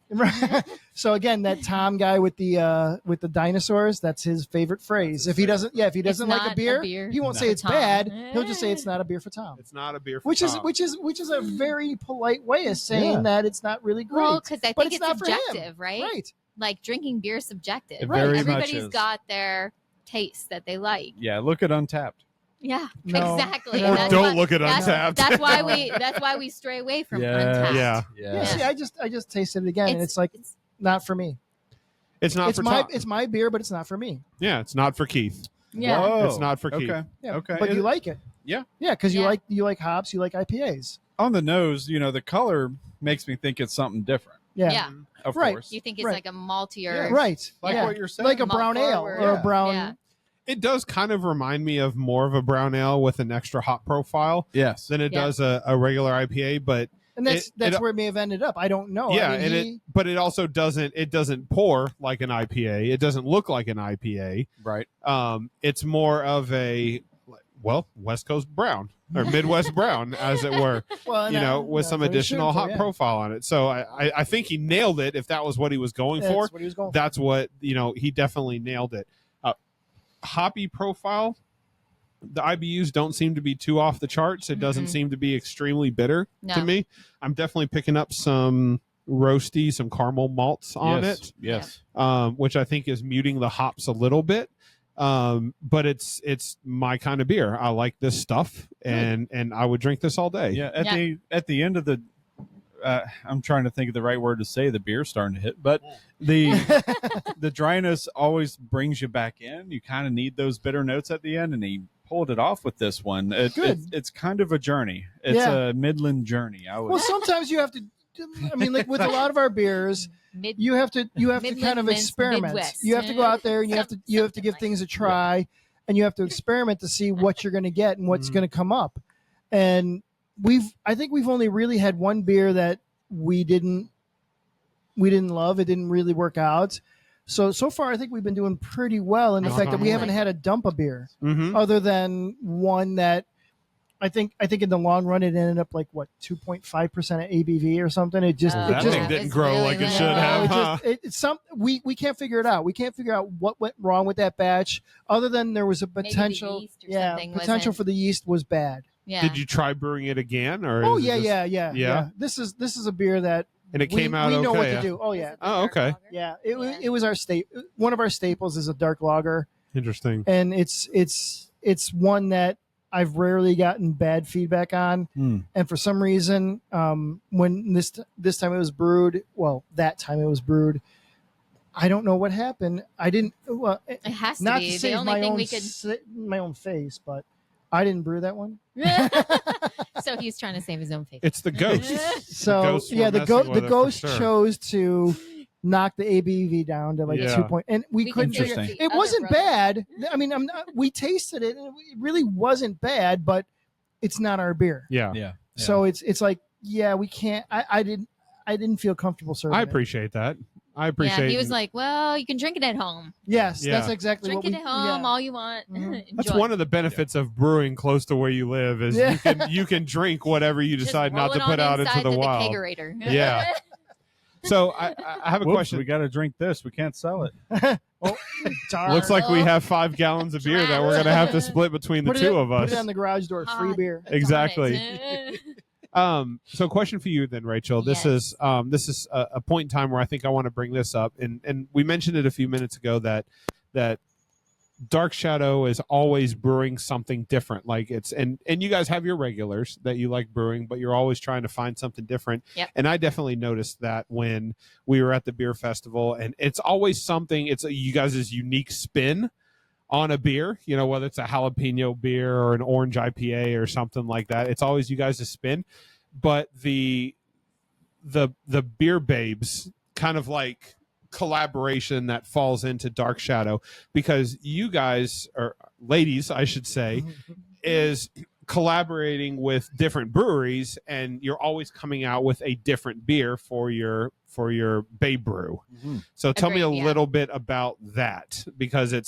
So again, that Tom guy with the dinosaurs, that's his favorite phrase. If he doesn't like a beer, he won't say it's Tom. bad. He'll just say it's not a beer for Tom. It's not a beer for Which Tom. is a very polite way of saying that it's not really great. Well, because I But think it's not for him. subjective, right? Right. Like drinking beer is subjective. It very much Everybody's is. got their taste that they like. Yeah, look at Untapped. Yeah, No. exactly. No. And that's Don't why- look at that's- Untapped. That's why we stray away from Untapped. Yeah. Yeah. See, I just tasted it again, and it's like it's- not for me. It's not It's for my Tom. it's my beer, but it's not for me. Yeah, it's not for Keith. yeah. Whoa. It's not for Keith. Okay. Yeah, Okay. but you like it. Yeah. Yeah, because Yeah. you like hops, you like IPAs. On the nose, the color makes me think it's something different. Yeah. Yeah. Of Right. course. You think it's Right. like a maltier. Yeah. Right. Like yeah. what you're saying. Like a Malt brown ale forward. or Yeah. a brown. Yeah. It does kind of remind me of more of a brown ale with an extra hop profile Yes. than it Yeah. does a regular IPA, but And that's It- where it may have ended up. I don't know. yeah, I mean, and but it also doesn't pour like an IPA. It doesn't look like an IPA. Right. It's more of a West Coast brown or Midwest brown, as it were. well, With some that's what he's additional shooting for, hop yeah. profile on it. So I think he nailed it. If that was what he was going for, That's what he was going for. that's what he definitely nailed it. Hoppy profile. The IBUs don't seem to be too off the charts. It doesn't Mhm. seem to be extremely bitter to No. me. I'm definitely picking up some roasty, some caramel malts on it, Yes. which I think is muting the hops a little bit. But it's my kind of beer. I like this stuff, and I would drink this all day. Yeah. Yeah. At the end of the, I'm trying to think of the right word to say. The beer's starting to hit, but the dryness always brings you back in. You kind of need those bitter notes at the end, and he pulled it off with this one. Good. It's kind of a journey. It's Yeah. a Midland journey. I would. Well, sometimes you have to. I mean, like with a lot of our beers, Mid- you have to kind of Midland, experiment. Midwest. You have to go out there and you have to Something give like things a try, and you have to experiment to see what you're going to get and what's going to come up. And I think we've only really had one beer that we didn't love. It didn't really work out. So far, I think we've been doing pretty well in the fact that we haven't had a dump of beer, Mm-hmm. other than one that I think in the long run it ended up like 2.5% of ABV or something. It just Oh, it That just thing it didn't was grow really like it low. should have. it Huh? just, it's some we can't figure it out. We can't figure out what went wrong with that batch, other than there was a Maybe the potential. yeast or Yeah, something potential wasn't- for the yeast was bad. Yeah. Did you try brewing it again, or? Oh is it yeah, just- yeah. This is a beer that And it we, came out we know okay. what yeah? to do. Oh Was yeah, it the Oh, dark okay. lager? yeah. Yeah. It was our one of our staples is a dark lager, Interesting. and it's one that I've rarely gotten bad feedback on. And for some reason, when this time it was brewed, that time it was brewed, I don't know what happened. I didn't. Well, It has to not be to the save only my thing own we could. my own face, but I didn't brew that one. So he's trying to save his own face. It's the ghost. So ghosts were yeah, the messing with it for ghost sure. chose to knock the ABV down to Yeah. 2 point, and we We couldn't. can Figure, Interesting. the it other wasn't brother. bad. I mean, we tasted it, and it really wasn't bad, but it's not our beer. Yeah. Yeah. So it's like, yeah, we can't. I didn't feel comfortable serving. I it. appreciate that. I Yeah, appreciate. he was like, "Well, you can drink it at home. Yes, Yeah. that's exactly Drink what it we. at home, yeah. all you want. Mhm. That's Enjoy. one of the benefits of brewing close to where you live is Yeah. you can drink whatever you Just decide not roll to it put on out into inside the wild. kegerator. Yeah. So I have a Whoops, question. we got to drink this. We can't sell it. Darn. Looks like we have 5 gallons of beer that we're going to have to split between the Put two it, of us. Put it on the garage door. Free Hot. beer. Darn Exactly. it. So question for you then, Rachel. This Yes. is a point in time where I think I want to bring this up, and we mentioned it a few minutes ago that Dark Shadow is always brewing something different. Like and you guys have your regulars that you like brewing, but you're always trying to find something different. Yep. And I definitely noticed that when we were at the beer festival, and it's always something. It's you guys' unique spin on a beer, whether it's a jalapeno beer or an orange IPA or something like that. It's always you guys' spin. But the beer babes kind of like collaboration that falls into Dark Shadow, because you guys ladies, I should say, is collaborating with different breweries, and you're always coming out with a different beer for your Babe Brew. So tell me a little bit about that, because it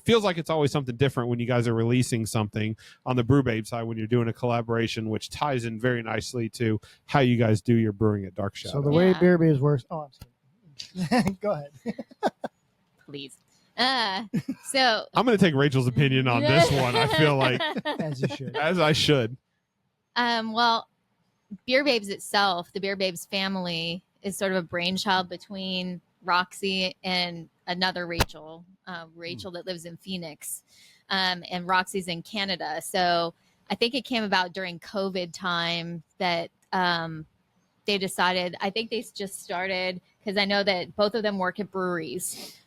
feels like it's always something different when you guys are releasing something on the Brew Babe side, when you're doing a collaboration, which ties in very nicely to how you guys do your brewing at Dark Shadow. So the way Beer Babes works. Oh, I'm sorry. Go ahead. Please. So I'm going to take Rachel's opinion on this one. I feel like As you should. as I should. Well, Beer Babes itself, the Beer Babes family, is sort of a brainchild between Roxy and another Rachel that lives in Phoenix, and Roxy's in Canada. So I think it came about during COVID time that they decided. I think they just started because I know that both of them work at breweries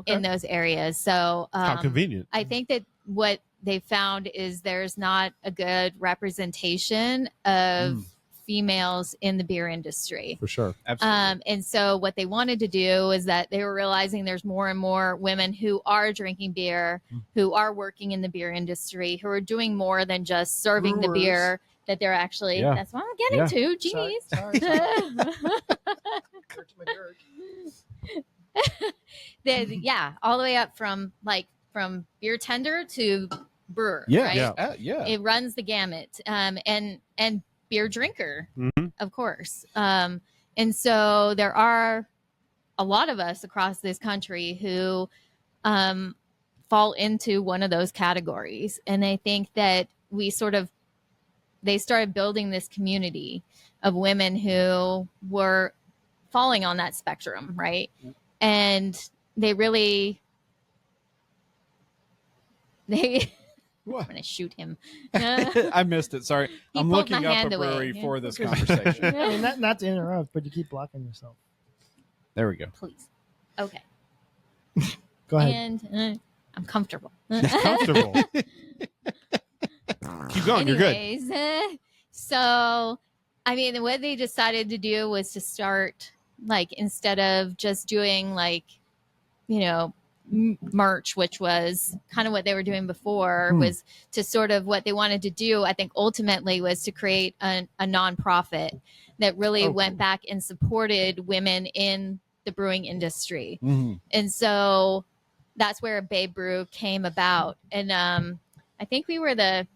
in those areas. So How convenient. I think that what they found is there's not a good representation of females in the beer industry. For sure. Absolutely. And so what they wanted to do is that they were realizing there's more and more women who are drinking beer, who are working in the beer industry, who are doing more than just serving the beer, that they're actually, that's what I'm getting to. Jeez. Sorry. Hurts my jerk. All the way up from beer tender to brewer. Right? It runs the gamut. And beer drinker, of course. And so there are a lot of us across this country who fall into one of those categories. And I think that they started building this community of women who were falling on that spectrum, right? And they really, I'm going to shoot him. I missed it. Sorry. He I'm pulled looking my up hand a brewery away. for this conversation. I mean, not to interrupt, but you keep blocking yourself. There we go. Please. Okay. Go ahead. And I'm comfortable. Comfortable. Keep going. You're good. Anyways, so, I mean, what they decided to do was to start, instead of just doing, merch, which was kind of what they were doing before, was to sort of what they wanted to do, I think, ultimately was to create a nonprofit that really went back and supported women in the brewing industry. And so that's where Babe Brew came about. And I think we were the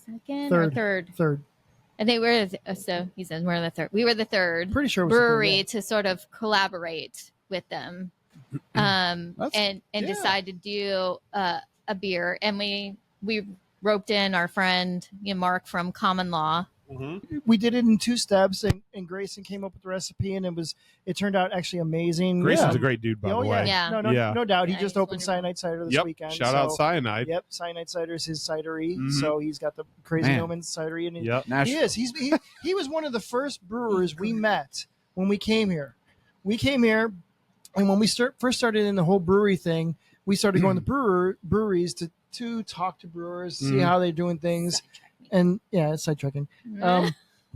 second or third. I think so he says we're the third. We were the third Pretty sure it was brewery to sort of collaborate with them, and decide to do a beer. And we roped in our friend Mark from Common Law. We did it in 2 steps, and Grayson came up with the recipe, and it turned out actually amazing. Grayson's a great dude, by the way. Yeah. No doubt. He Yeah, just he's opened wonderful. Cyanide Cider this weekend. Shout out Cyanide. Yep, Cyanide Cider is his cidery, so he's got the Crazy Noman cidery, and Nashville. he was one of the first brewers we met when we came here. We came here, and when we first started in the whole brewery thing, we started going to breweries to talk to brewers, see how they're doing things, and it's sidetracking.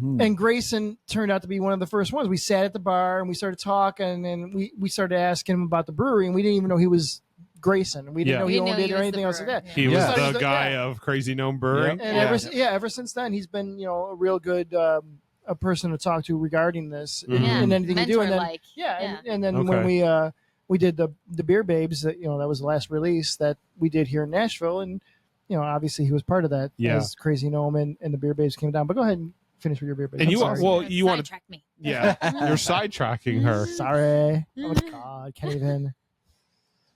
And Grayson turned out to be one of the first ones. We sat at the bar and we started talking, and we started asking him about the brewery, and we didn't even know he was Grayson. We didn't know he owned it or anything else like that. He was the guy of Crazy Gnome Brewing. And ever since then, he's been a real good a person to talk to regarding this and anything you do. And then and then when we did the Beer Babes, that that was the last release that we did here in Nashville, and obviously he was part of that as Crazy Gnome and the Beer Babes came down. But go ahead and finish with your Beer Babes. And you want to sidetrack me. Yeah, you're sidetracking her. Sorry. Oh my God, can't even.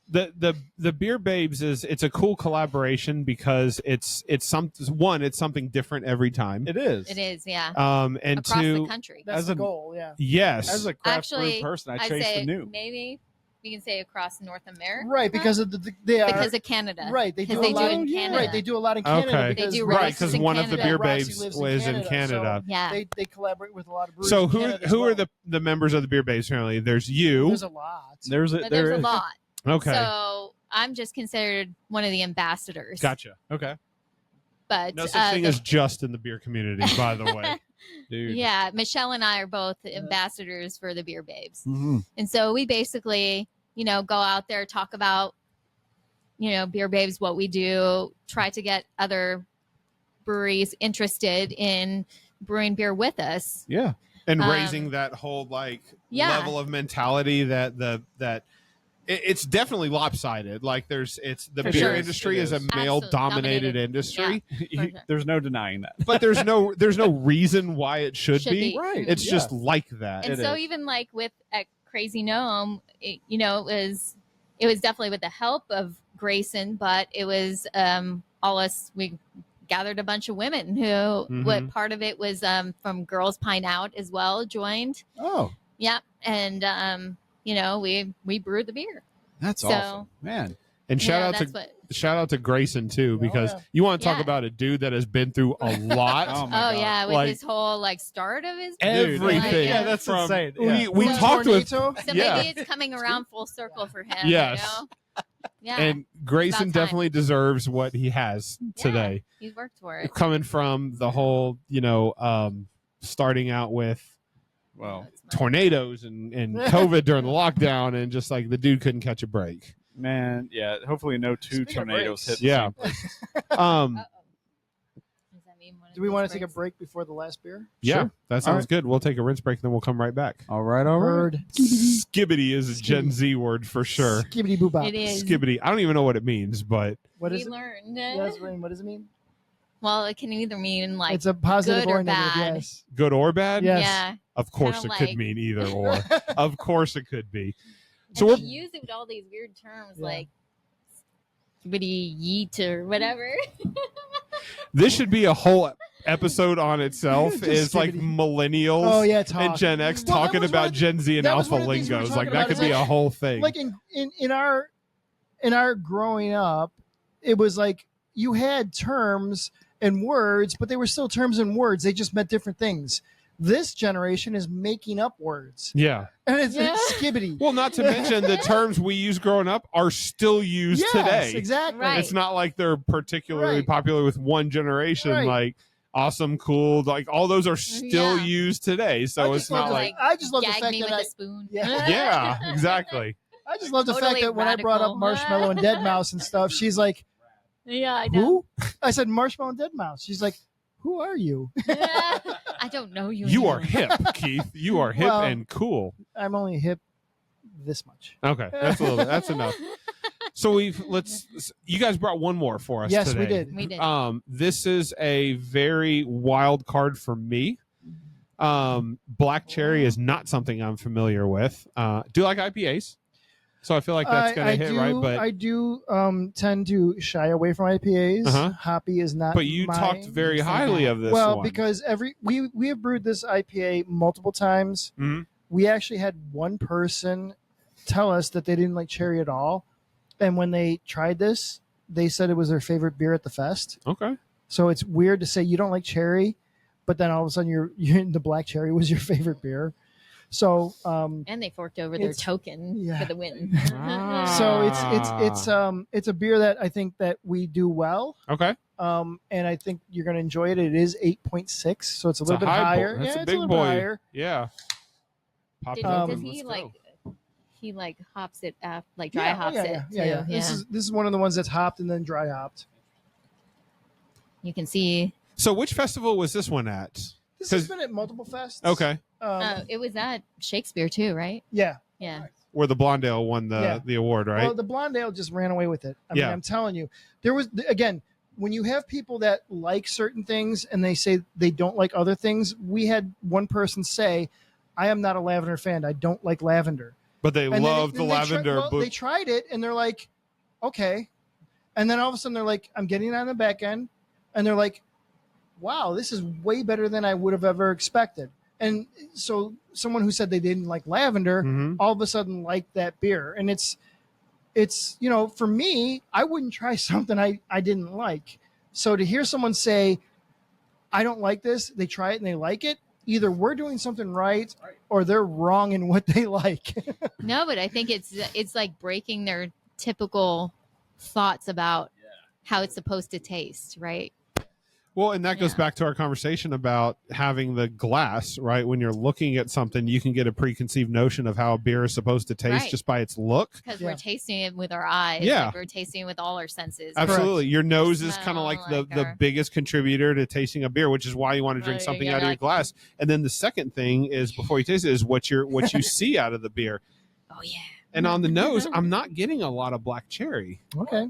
The Beer Babes it's a cool collaboration because it's something different every time. It is. It is, yeah. And across the country. That's the goal, yeah. Yes. As a craft Actually, brew person, I I'd chase say the new. maybe we can say across North America, Right, because of because of Canada, right. They do because a lot in Canada. Right, they do a lot in Canada. Okay. Because They do right, releases because in one of the Canada. Beer Roxy Babes lives was in Canada. So Yeah. They collaborate with a lot of breweries. So in Canada as who well. are the members of the Beer Babes currently? There's you. There's a lot. There's But there's a lot. Okay. So I'm just considered one of the ambassadors. Gotcha. Okay. But No such thing as just in the beer community, by the way. dude. yeah, Michelle and I are both ambassadors for the Beer Babes. Mm-hmm. And so we basically, go out there, talk about Beer Babes, what we do, try to get other breweries interested in brewing beer with us. Yeah. And raising that whole level of mentality that it's definitely lopsided. Like the For beer sure. industry is a Absolutely male dominated dominated. industry, Sure. There's no denying that. but there's no reason why it should be. Right. It's Yeah. just like that. And so even like with at Crazy Gnome, it was definitely with the help of Grayson, but it was all us. We gathered a bunch of women who what part of it was from Girls Pine Out as well joined. Oh, Yeah, and we brewed the beer. that's So- awesome, man. And shout out to Grayson too, because you want to talk about a dude that has been through a lot. Oh my Oh God. yeah, with Like, his whole start of his everything. Yeah, that's from, insane. Yeah. We Little talked with tornado. So Yeah. maybe it's coming around full circle for him. Yes. Yeah. and Grayson About time. definitely deserves what he has today. He's worked for it. Coming from the whole, starting out with Well, tornadoes and COVID during the lockdown, and just like the dude couldn't catch a break. man, yeah. Hopefully, no two Speaking of tornadoes hit. breaks. the Yeah. same place. Does that mean one of Do we these want to take a breaks? break before the last beer? Yeah, Sure. that sounds good. We'll take a rinse break, and then we'll come right back. All right. Heard. Skibbity is a Gen Z word for sure. Skibbity boo bop. It is. Skibbity. I don't even know what it means, but What we is it? learned. Yes, Rain, what does it mean? Well, it can either mean like It's a positive good or or negative, bad. yes. good or bad? Yes. yeah. Of course, Kinda it could like- mean either or. Of course, it could be. So And we're they use it with all these weird terms Yeah. like skibbity yeet or whatever. this should be a whole episode on itself. Just Is like skibbity. millennials Oh, yeah, and talk. Gen X Well, that talking was about one of- Gen Z and that was alpha one of the things we were lingos. talking Like that about, could is be like- a whole thing. Like in our growing up, it was like you had terms and words, but they were still terms and words. They just meant different things. This generation is making up words, yeah. and it's Yeah. skibbity. Well, not to mention the terms we used growing up are still used Yes, today. exactly. Right. It's not like they're particularly Right. popular with one generation. Right. Like awesome, cool, like all those are still Yeah. used today. So I it's just love not the- like I just love the Gag fact me that with I- a spoon. Yeah. yeah, exactly. I just love the fact Totally that when I brought up radical. Marshmallow and Dead Mouse and stuff, she's like, Yeah, I know. "Who?" I said, "Marshmallow and Dead Mouse." She's like, "Who are you?" I don't know you. You are anymore. hip, Keith. You are hip Well- and cool. I'm only hip this much. Okay, that's a little bit. That's enough. So you guys brought one more for us. Yes, today. we did. We did. This is a very wild card for me. Black cherry is not something I'm familiar with. Do like IPAs, so I feel like that's going to hit do, right. But I do tend to shy away from IPAs. Uh-huh. Hoppy is not. but you my- talked very highly of this well one. because we have brewed this IPA multiple times. Mhm. We actually had one person tell us that they didn't like cherry at all, and when they tried this, they said it was their favorite beer at the fest. Okay. So it's weird to say you don't like cherry, but then all of a sudden you're the black cherry was your favorite beer. So And they forked over their It's- token yeah. for the win. Ah. so it's a beer that I think that we do well. Okay. And I think you're going to enjoy it. It is 8.6, so it's a little bit high higher. That's yeah, a it's big a little bit boy. higher. Yeah. Pop Did, it open. does he Let's like? go. He like hops it up, like dry Yeah, hops yeah, it yeah, too. yeah. Yeah. This is one of the ones that's hopped and then dry hopped. You can see. So which festival was this one at? This 'Cause- has been at multiple fests. Okay. It was at Shakespeare too, right? Yeah. Yeah. Where the Blondale won Yeah. the award, right? Well, the Blonde Ale just ran away with it. I mean, Yeah. I'm telling you, there was again when you have people that like certain things and they say they don't like other things. We had one person say, "I am not a lavender fan. I don't like lavender." but they And then love they- the then they lavender. well, they tried it and they're like, "Okay," and then all of a sudden they're like, "I'm getting it on the back end," and they're like, "Wow, this is way better than I would have ever expected." And so someone who said they didn't like lavender Mhm. all of a sudden liked that beer. And it's for me, I wouldn't try something I didn't like. So to hear someone say, "I don't like this," they try it and they like it, either we're doing something right or they're wrong in what they like. No, but I think it's like breaking their typical thoughts about how it's supposed to taste, right? Well, and that goes Yeah. back to our conversation about having the glass, right? When you're looking at something, you can get a preconceived notion of how a beer is supposed to taste Right. just by its look. Because Yeah. we're tasting it with our eyes. Yeah. Like we're tasting it with all our senses. Absolutely. Your nose is kind of Smell, like like the our- biggest contributor to tasting a beer, which is why you want to drink Right, something you out of gotta your like- glass. And then the second thing is before you taste it is what you see out of the beer. Oh yeah. And on the nose, I'm not getting a lot of black cherry. Okay.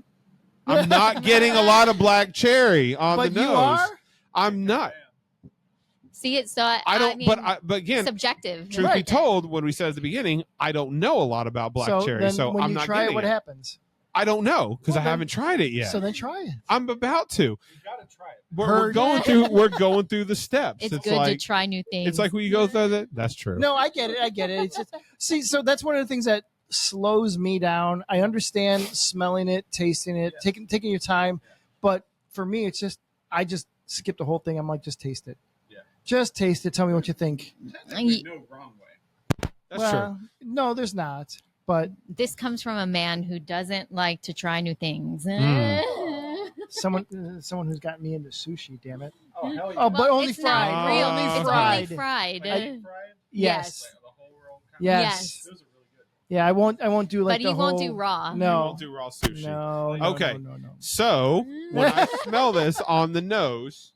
I'm not getting a lot of black cherry on But the you nose. are? I'm not. See it. So I don't. mean, but again, subjective. truth be told, when we said at the beginning, I don't know a lot about black cherry, then so when I'm you not try getting it, what it. happens? I don't know because Well, I then- haven't tried it yet. So then try it. I'm about to. You gotta try it. We're Heard. going through. We're going through the steps. It's good like to try new things. it's like when you go through that. That's true. No, I get it. It's just, see, so that's one of the things that slows me down. I understand smelling it, tasting it, taking your time, but for me, it's just I just skip the whole thing. I'm like, just taste it. Yeah. Just taste it. Tell me what you think. Technically, no wrong way. That's true. No, there's not. But This comes from a man who doesn't like to try new things. someone who's got me into sushi. Damn it. Oh, hell yeah. Oh, but only it's not fried. real. Only It's fried. only fried. Like I- fried? Yes. Like the whole roll kind of- Yes. Those are really good. Yeah, I won't do like But the he won't whole- do raw. We No. won't do raw sushi. No. Okay. No. So when I smell this on the nose,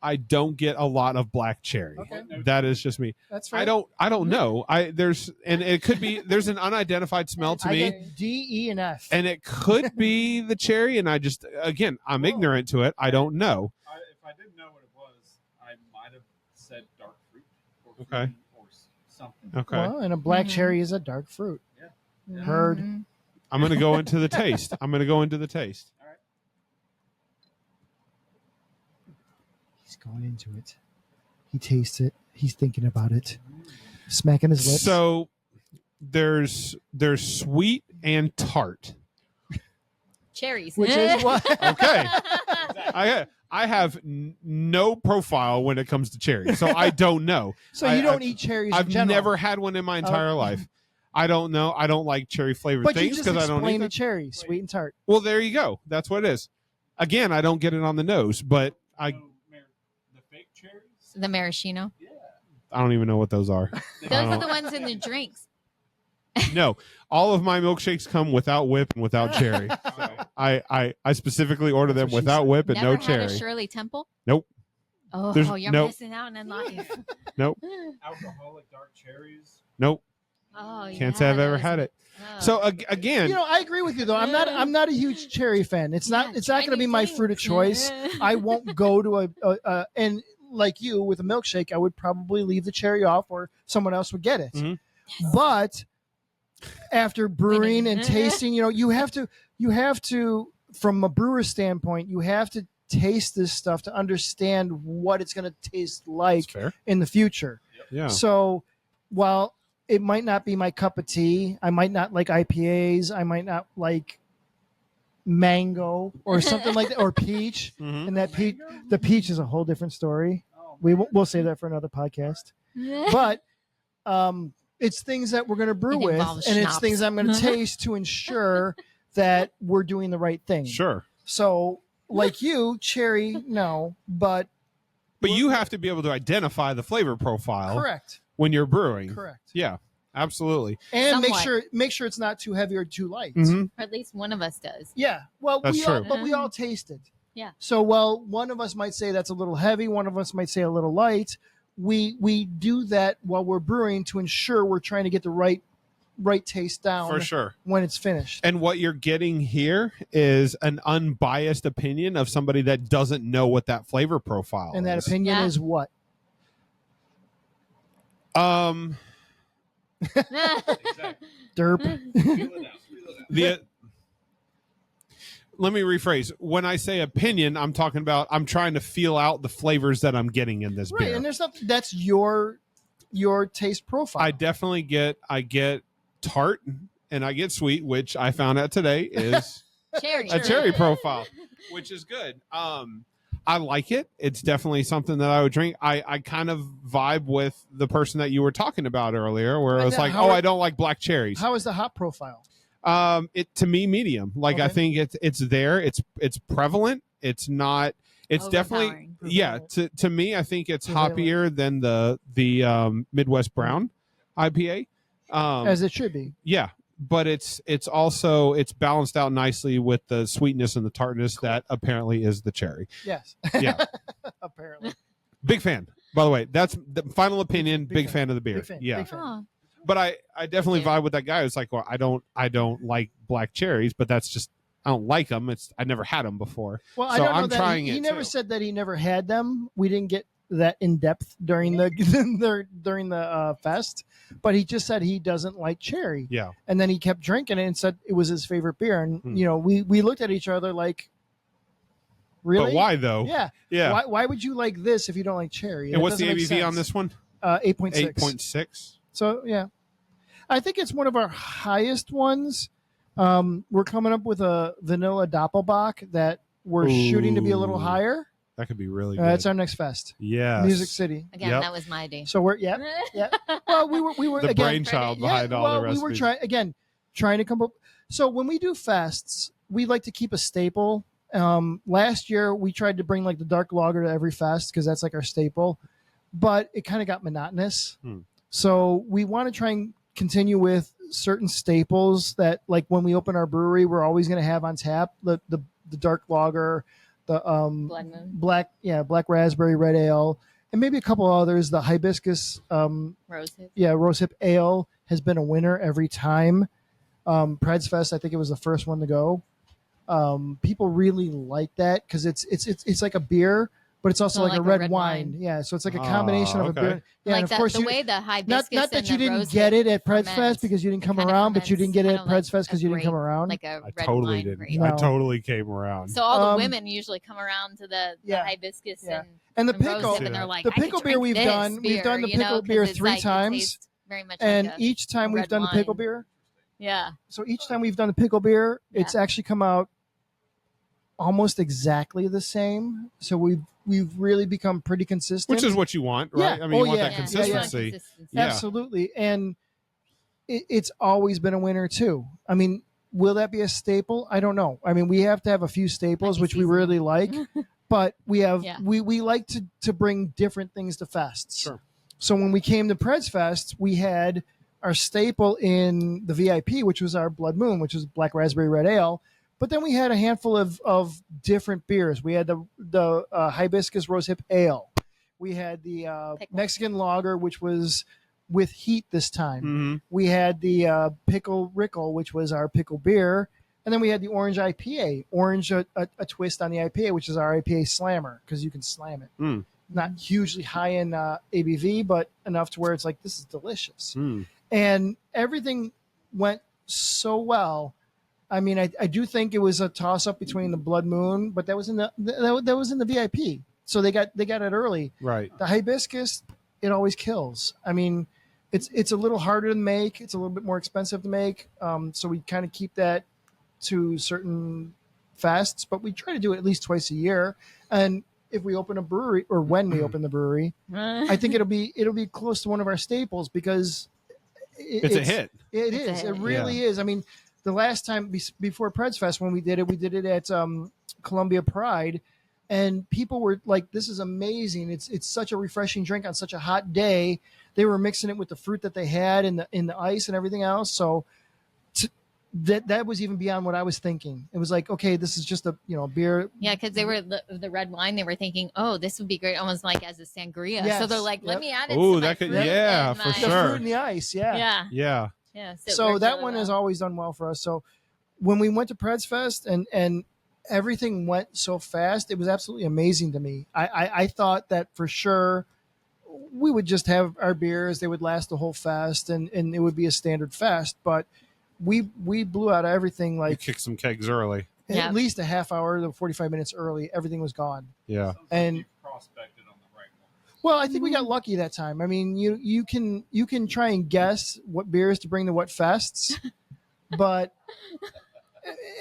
I don't get a lot of black cherry. Okay. That is just me. That's right. I don't know. It could be there's an unidentified smell to I me. get D, E, and F. And it could be the cherry, and I'm ignorant to it. I don't know. If I didn't know what it was, I might have said dark fruit or Okay. fruit or something. Okay. Well, and a black Mhm. cherry is a dark fruit. Yeah. Heard. Mhm. I'm going to go into the taste. All right. He's going into it. He tastes it. He's thinking about it. Smacking his lips. So there's sweet and tart. Cherries. Which is what? Okay. I have no profile when it comes to cherry, so I don't know. So I- you don't I- eat cherries I've in general. never had one in my entire Oh. life. I don't know. I don't like cherry flavored But you things just because I don't eat explained them. the cherry, sweet and tart. Well, there you go. That's what it is. Again, I don't get it on the nose, but I So, the fake cherries? The maraschino. Yeah. I don't even know what those are. Those I are don't- the ones in the drinks. No, all of my milkshakes come without whip and without cherry. I specifically order them That's what she without said. whip and Never no had cherry. a Shirley Temple? Nope. Oh, There's- you're nope. missing out on life. Nope. Alcoholic dark cherries. Nope. Oh, Can't say I've ever had it. Oh. So again, You know, I agree with you though. I'm not a huge cherry fan. It's not going to be my fruit of choice. I won't go to a and like you with a milkshake, I would probably leave the cherry off, or someone else would get it. Mhm. But after brewing Winning. and tasting, you have to, from a brewer's standpoint, you have to taste this stuff to understand what it's going to taste like that's fair. in the future. Yeah. So while it might not be my cup of tea, I might not like IPAs, I might not like mango or something like that, or peach. Mhm. And the peach is a whole different story. Oh, We'll save that for another podcast. But it's things that we're going to brew It with, involves and it's schnapps. things I'm going to taste to ensure that we're doing the right thing. Sure. So, like you, cherry, no, but But you have to be able to identify the flavor profile correct, when you're brewing. correct, Yeah, absolutely. and Somewhat. make sure it's not too heavy or too light. Mhm. Or at least one of us does. Yeah, well, That's we all, true. but we all tasted. Yeah. So, well, one of us might say that's a little heavy. One of us might say a little light. We do that while we're brewing to ensure we're trying to get the right taste down For sure. when it's finished. And what you're getting here is an unbiased opinion of somebody that doesn't know what that flavor profile And that is. opinion Yeah. is what? exactly. Derp. Feel it out. the Let me rephrase. When I say opinion, I'm talking about I'm trying to feel out the flavors that I'm getting in this Right, beer. and there's nothing. That's your taste profile. I definitely get tart and I get sweet, which I found out today is Cherry. a cherry profile, which is good. I like it. It's definitely something that I would drink. I kind of vibe with the person that you were talking about earlier, where I was And like, how oh, are- I don't like black cherries. How is the hop profile? It to me medium. Like I Okay. think it's there. It's prevalent. It's not. It's definitely Overpowering. yeah. To me, I think it's Prevailing. hoppier than the Midwest Brown IPA. As it should be. Yeah, but it's also it's balanced out nicely with the sweetness and the tartness that apparently is the cherry. Yes. Yeah, Apparently. big fan. By the way, that's the final opinion. Big Big fan of the beer. Big fan. Yeah, Big fan. Oh, but I definitely Thank you. vibe with that guy. It's like, well, I don't like black cherries, but that's just I don't like them. I never had them before. Well, So I don't know I'm that trying he it never too. said that he never had them. We didn't get that in depth during the during the fest, but he just said he doesn't like cherry. Yeah, And then he kept drinking it and said it was his favorite beer. And we looked at each other like, really? but why though? Yeah. Yeah. Why would you like this if you don't like cherry? And what's the ABV on this one? 8.6. 8.6. So yeah, I think it's one of our highest ones. We're coming up with a vanilla doppelbock that we're shooting to be a little Ooh. higher. That could be really good. It's our next fest, Yes. Music City. again, Yep. that was my idea. So we're yeah. Well, we were The again, brainchild yeah, behind all well, the we recipes. were trying to come up. So when we do fests, we like to keep a staple. Last year we tried to bring like the dark lager to every fest because that's like our staple, but it kind of got monotonous. So we want to try and continue with certain staples that, like when we open our brewery, we're always going to have on tap the dark lager, the Blood Moon. black raspberry red ale, and maybe a couple others. The hibiscus Roses. Rose Hip Ale has been a winner every time. Preds Fest, I think it was the first one to go. People really like that because it's like a beer, but it's also So like a like a red red wine. wine. Yeah, so it's like a combination of a okay. beer. Yeah, Like and of that, course the you, way the hibiscus not that and you the didn't rose get it at Preds ferments, Fest because you didn't it come kinda around, but you didn't get it at ferments kinda Preds Fest because a you didn't come grape, around. like a I red totally wine didn't. grape. No. I totally came around. So all the Um, women usually come around to the hibiscus Yeah. and And the rose pickle, hip, and they're like, the I could pickle beer drink we've this done, beer, we've done the you know, pickle 'cause beer it's 3 like, it times, tastes very much and like each time we've red done the pickle wine. beer. yeah, So each time we've done the pickle beer, it's actually come out almost exactly the same. So we've really become pretty consistent. Which is what you want, right? Yeah. I mean, you want yeah. that Yeah, consistency. you want consistency. Yeah. Absolutely. And it's always been a winner too. I mean, will that be a staple? I don't know. I mean, we have to have a few staples, Might be which we seasonal. really like, but we have Yeah. we like to bring different things to fests. Sure. So when we came to Preds Fest, we had our staple in the VIP, which was our Blood Moon, which was black raspberry red ale. But then we had a handful of different beers. We had the hibiscus rose hip ale. We had the Pickle. Mexican lager, which was with heat this time. Mm-hmm. We had the pickle rickle, which was our pickle beer. And then we had the orange IPA, a twist on the IPA, which is our IPA slammer, because you can slam it. Mm. Not hugely high in ABV, but enough to where it's like, this is delicious. Mm. And everything went so well. I mean, I do think it was a toss up between the Blood Moon, but that was in the VIP, so they got it early. Right. The hibiscus, it always kills. I mean, it's a little harder to make. It's a little bit more expensive to make. So we kind of keep that to certain fests, but we try to do it at least twice a year. And if we open a brewery, or when we open the brewery, I think it'll be close to one of our staples because It's a hit. It It's a is. hit. It really is. I mean, the last time before Preds Fest when we did it at Columbia Pride, and people were like, "This is amazing! It's such a refreshing drink on such a hot day." They were mixing it with the fruit that they had in the ice and everything else. So that was even beyond what I was thinking. It was like, okay, this is just a beer. Yeah, because they were the red wine. They were thinking, oh, this would be great, almost like as a sangria. So Yes. they're like, let Yep. me add it. Ooh, to that my could- fruit yeah, and for my- The sure. fruit and the ice, yeah. Yeah, Yeah. yeah. it So works that really one well. has always done well for us. So when we went to Preds Fest and everything went so fast, it was absolutely amazing to me. I thought that for sure we would just have our beers, they would last the whole fest, and it would be a standard fest, but we blew out everything You like kick some kegs early. Yeah. at least a half hour to 45 minutes early. Everything was gone. Yeah. And you prospected on the right one. well, I think we got lucky that time. I mean, you can try and guess what beers to bring to what fests, but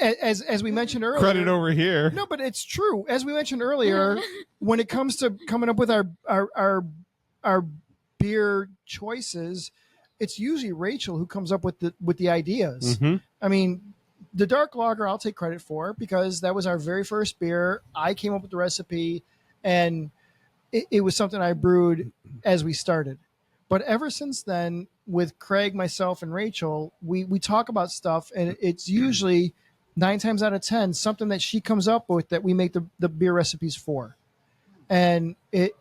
as we mentioned earlier, Credit over here. no, but it's true. As we mentioned earlier, when it comes to coming up with our beer choices, it's usually Rachel who comes up with the ideas. Mhm. I mean, the dark lager I'll take credit for, because that was our very first beer. I came up with the recipe, and it was something I brewed as we started. But ever since then, with Craig, myself, and Rachel, we talk about stuff, and it's usually 9 times out of 10 something that she comes up with that we make the beer recipes for. And it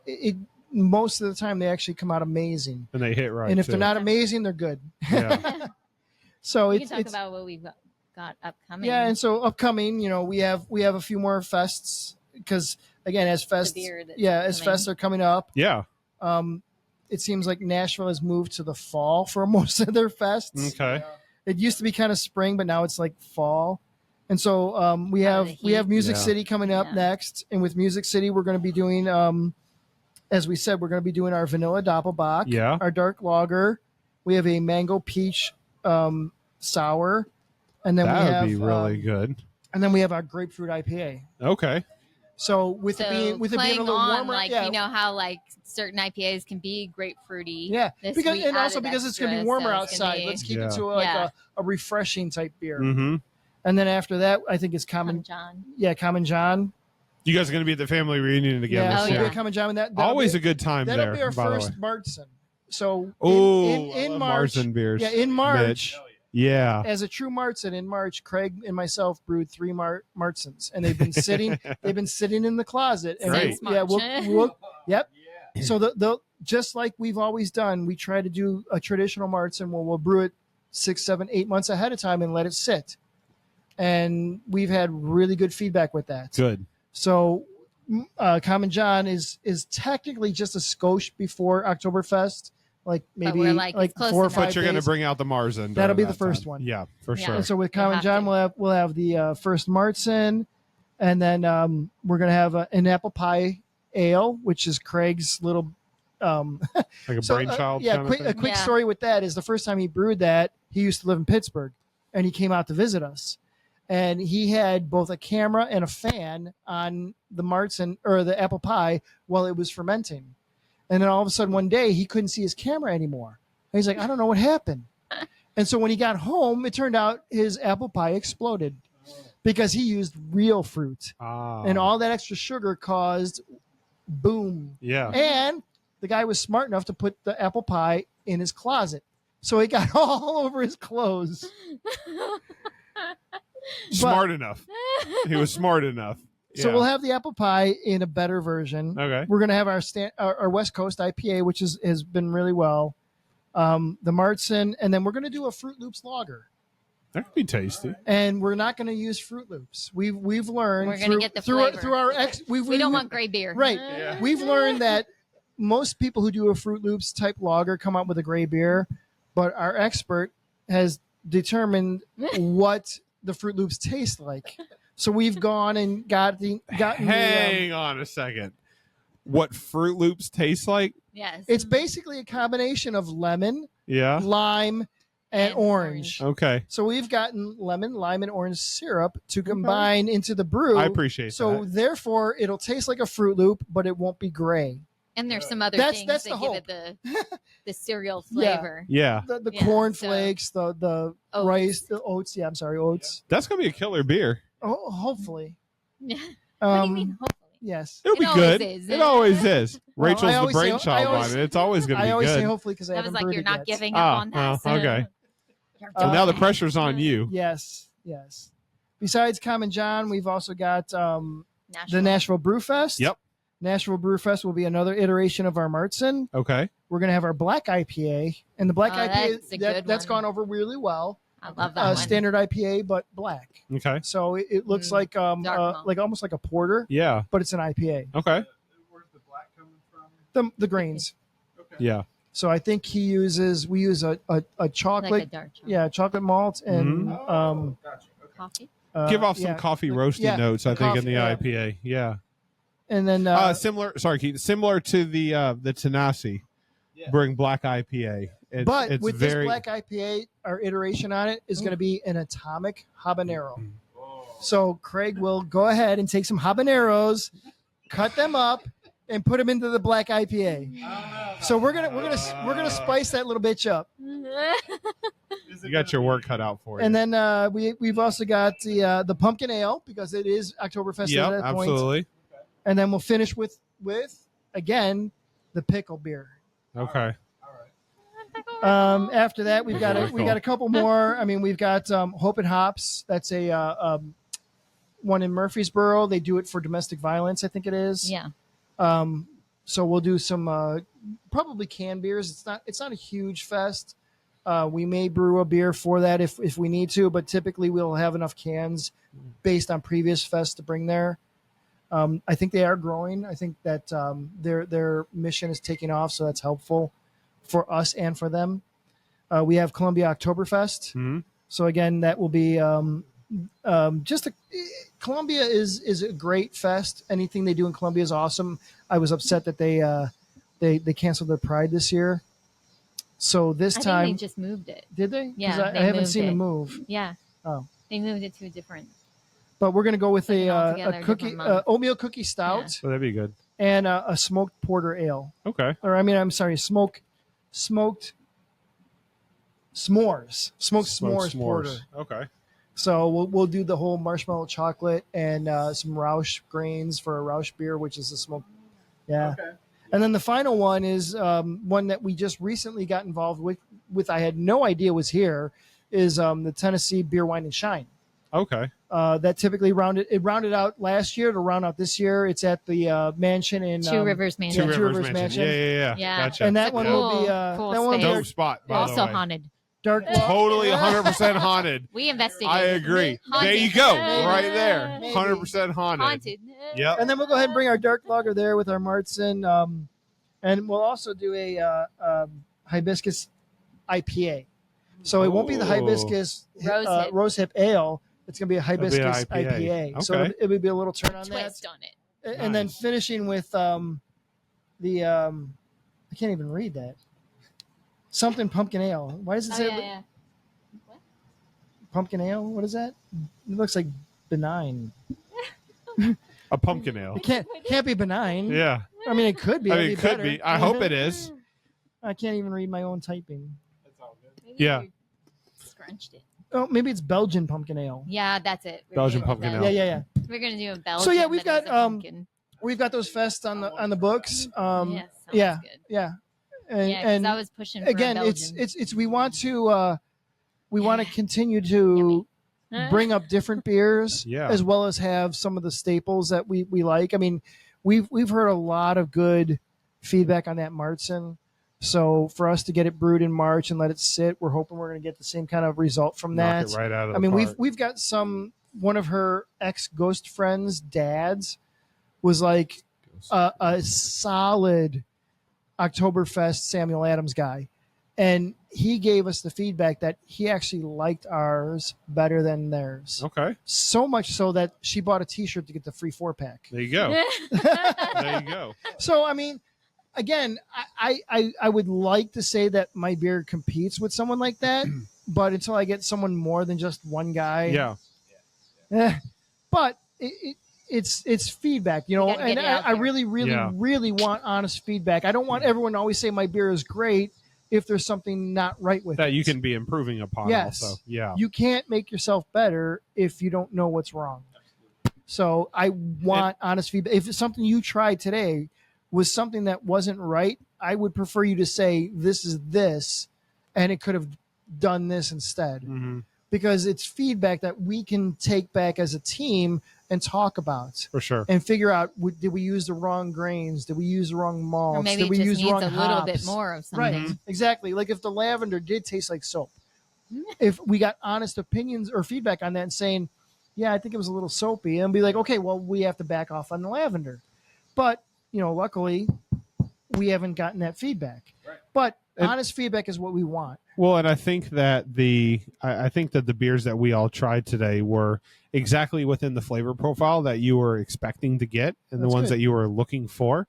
most of the time they actually come out amazing. And they hit right. And if too. they're not amazing, they're good. Yeah. So We it's can talk about what we've got upcoming. yeah, and so upcoming, we have a few more fests, because again, as fests, beer that's as coming. fests are coming up, Yeah. it seems like Nashville has moved to the fall for most of their fests. Okay. It used to be kind of spring, but now it's like fall. And so we Out of have the heat. Music Yeah. City coming up Yeah. next, and with Music City, we're going to be doing, as we said, we're going to be doing our vanilla doppelbock, Yeah. our dark lager. We have a mango peach sour, and then That we would have be really good. and then we have our grapefruit IPA. Okay. So with it being a playing little on, warmer, like yeah, you know how like certain IPAs can be grapefruity. yeah, This because we and also added because it's going to be extra, warmer so it's gonna outside. be- Let's keep Yeah. it to a refreshing type beer. Mm-hmm. And then after that, I think it's Come Common, John. Common John. You guys are going to be at the family reunion again Yeah, this Oh, year. we'll be at Common John. And that'll Always be, a good time that'll there, be our by the way. first Martzen. So Oh, in March, Marzen beers. yeah, in March, Mitch. Yeah. as a true Martzen in March, Craig and myself brewed 3 Martzens, and they've been sitting. They've been sitting in the closet. And Great. Since yeah, March. we'll yep. So the just like we've always done, we try to do a traditional Martzen where we'll brew it 6, 7, 8 months ahead of time and let it sit. And we've had really good feedback with that. Good. So Common John is technically just a skosh before Oktoberfest, like maybe we're, like, it's close 4 or enough. 5 But you're going to days. bring out the Marzen. That'll be during the that first time. one. Yeah, for Yeah. sure. And so with You'll Common have John, to. we'll have the first Martzen, and then we're gonna have an apple pie ale, which is Craig's little. Like a brainchild. yeah, kind of a thing? quick Yeah. story with that is the first time he brewed that, he used to live in Pittsburgh, and he came out to visit us, and he had both a camera and a fan on the Martzen or the apple pie while it was fermenting, and then all of a sudden one day he couldn't see his camera anymore. And he's like, I don't know what happened. And so when he got home, it turned out his apple pie exploded because he used real fruit, Ah. and all that extra sugar caused boom. Yeah. And the guy was smart enough to put the apple pie in his closet, so it got all over his clothes. Smart enough. He was smart enough. So Yeah. we'll have the apple pie in a better version. Okay. We're gonna have our West Coast IPA, which has been really well. The Martzen, and then we're gonna do a Fruit Loops lager. That could be tasty. And we're not going to use Fruit Loops. We've learned We're gonna get the through flavor. our We don't want gray beer. right. Yeah. We've learned that most people who do a Fruit Loops type lager come out with a gray beer, but our expert has determined what the Fruit Loops taste like. So we've gone and gotten Hang on a second. What Fruit Loops taste like? Yes. it's basically a combination of lemon, Yeah. lime, and And orange. Okay. So we've gotten lemon, lime, and orange syrup to combine into the brew. I appreciate So that. therefore, it'll taste like a Fruit Loop, but it won't be gray. And there's some other That's- things that's that the give it the cereal Yeah. flavor. Yeah. The Yeah, corn so- flakes, the Oats. rice, the oats. Yeah, I'm sorry, oats. That's going to be a killer beer. Oh, hopefully. Yeah. What do you mean? Hopefully. Yes. It'll It be always good. is. It always is. Well, Rachel's I the always say- brainchild I always- on it. It's always going to I be always say good. hopefully because I That haven't was like brewed you're it not yet. giving Ah, up on that. oh, okay. You're So now the done. pressure's on you. Yes, yes. Besides Common John, we've also got the Nashville. Nashville Brew Fest. Yep. Nashville Brew Fest will be another iteration of our Martzen. Okay. We're going to have our black IPA, and the black Oh, IPA that's a good that's one. gone over really well. I love that one. Standard IPA, but black. Okay. So it looks Mm, like dark malt. like almost like a porter, Yeah. but it's an IPA. Okay. Where's the black coming from? The grains. Okay. Yeah. So I think we use a chocolate, like a dark chocolate. yeah, chocolate malt and Oh, gotcha. Okay. Coffee. Give off some yeah. coffee roasty Yeah, notes, I think, in coffee, the yeah. IPA. Yeah. and then Similar. Sorry, Keith. Similar to the Tanasi Yeah. Brewing Black IPA. but It's with very, this black IPA, our iteration on it is going to be an atomic habanero. Oh. So Craig will go ahead and take some habaneros, cut them up, and put them into the black IPA. So we're gonna spice that little bitch up. Is You got your work cut out for you. And then we've also got the pumpkin ale because it is Oktoberfest Yep, at that point. absolutely. And then we'll finish with again the pickle beer. Okay. After that, we got a couple more. I mean, we've got Hope and Hops. That's a one in Murfreesboro. They do it for domestic violence, I think it is. Yeah. So we'll do some probably canned beers. It's not a huge fest. We may brew a beer for that if we need to, but typically we'll have enough cans based on previous fests to bring there. I think they are growing. I think that their mission is taking off, so that's helpful for us and for them. We have Columbia Oktoberfest. Mm-hmm. So again, that will be Columbia is a great fest. Anything they do in Columbia is awesome. I was upset that they canceled their Pride this year. So this time I think they just moved it. Did they? Yeah, 'Cause I haven't seen the move. Yeah. Oh. They moved it to a different. But we're gonna go with Altogether a cookie different month. oatmeal cookie stout So that'd be good. and a smoked porter ale. Okay. Or I'm sorry, smoked s'mores. Smoked s'mores porter. Okay. So we'll do the whole marshmallow chocolate and some Rausch grains for a Rausch beer, which is a smoked. Yeah. Okay. And then the final one is one that we just recently got involved with. I had no idea was here. Is the Tennessee Beer, Wine, and Shine. Okay. That typically rounded out last year to round out this year. It's at the mansion in Two Rivers Mansion. Two Rivers Mansion. Yeah. Yeah. Gotcha. And that It's a one cool- will be cool that one space. will dope be spot. By Also the way. haunted. dark. Totally 100% haunted. We investigated. I agree. Haunted. There you go. Right there. Maybe. 100% haunted. Haunted. Yep. And then we'll go ahead and bring our dark lager there with our Martzen. And we'll also do a hibiscus IPA. So it won't be the hibiscus Rosehip. rosehip ale. It's going to be a hibiscus It'll be an IPA. IPA. So Okay. it would be a little turn on Twist on it. that. And then finishing with I can't even read that. Something pumpkin ale. Why does it say Yeah. pumpkin ale? What is that? It looks like benign. A pumpkin ale. It can't be benign. Yeah. I mean, it could be. I mean, That'd it could better. be. I hope it is. I can't even read my own typing. Maybe Yeah. you Scrunched it. Oh, maybe it's Belgian pumpkin ale. Yeah, that's it. We're Belgian doing pumpkin Belgian. ale. Yeah. We're gonna do a Belgian. So yeah, we've that is got a pumpkin. we've got those fests on the books. Yes, sounds yeah, good. yeah. And, Yeah, because and I was pushing for again, a it's Belgian. we want to continue to bring up different beers, Yeah. as well as have some of the staples that we like. I mean, we've heard a lot of good feedback on that Martzen. So for us to get it brewed in March and let it sit, we're hoping we're going to get the same kind of result from Knock that. it right out of the I mean, park. we've got one of her ex-ghost friends' dads was like a solid Oktoberfest Samuel Adams guy. And he gave us the feedback that he actually liked ours better than theirs. Okay. So much so that she bought a T-shirt to get the free 4-pack. There you go. There you go. So, I mean, again, I would like to say that my beer competes with someone like that, but until I get someone more than just one guy. Yeah. But it's feedback, you know, You gotta and get it out I there. really want honest feedback. I don't want everyone to always say my beer is great if there's something not right with it. That you can be improving upon Yes. also. Yeah. You can't make yourself better if you don't know what's wrong. So I want honest feedback. If it's something you tried today was something that wasn't right, I would prefer you to say this is this, and it could have done this instead. Mm-hmm. Because it's feedback that we can take back as a team and talk about For sure. and figure out, did we use the wrong grains? Did we use the wrong malts? Or maybe did it we just use the needs wrong a little hops? bit more of Right, something. exactly. Like if the lavender did taste like soap, if we got honest opinions or feedback on that and saying, yeah, I think it was a little soapy, and be like, okay, well, we have to back off on the lavender. But, you know, luckily we haven't gotten that feedback. Right. But And- honest feedback is what we want. Well, and I think that the beers that we all tried today were exactly within the flavor profile that you were expecting to get and the That's ones good. that you were looking for.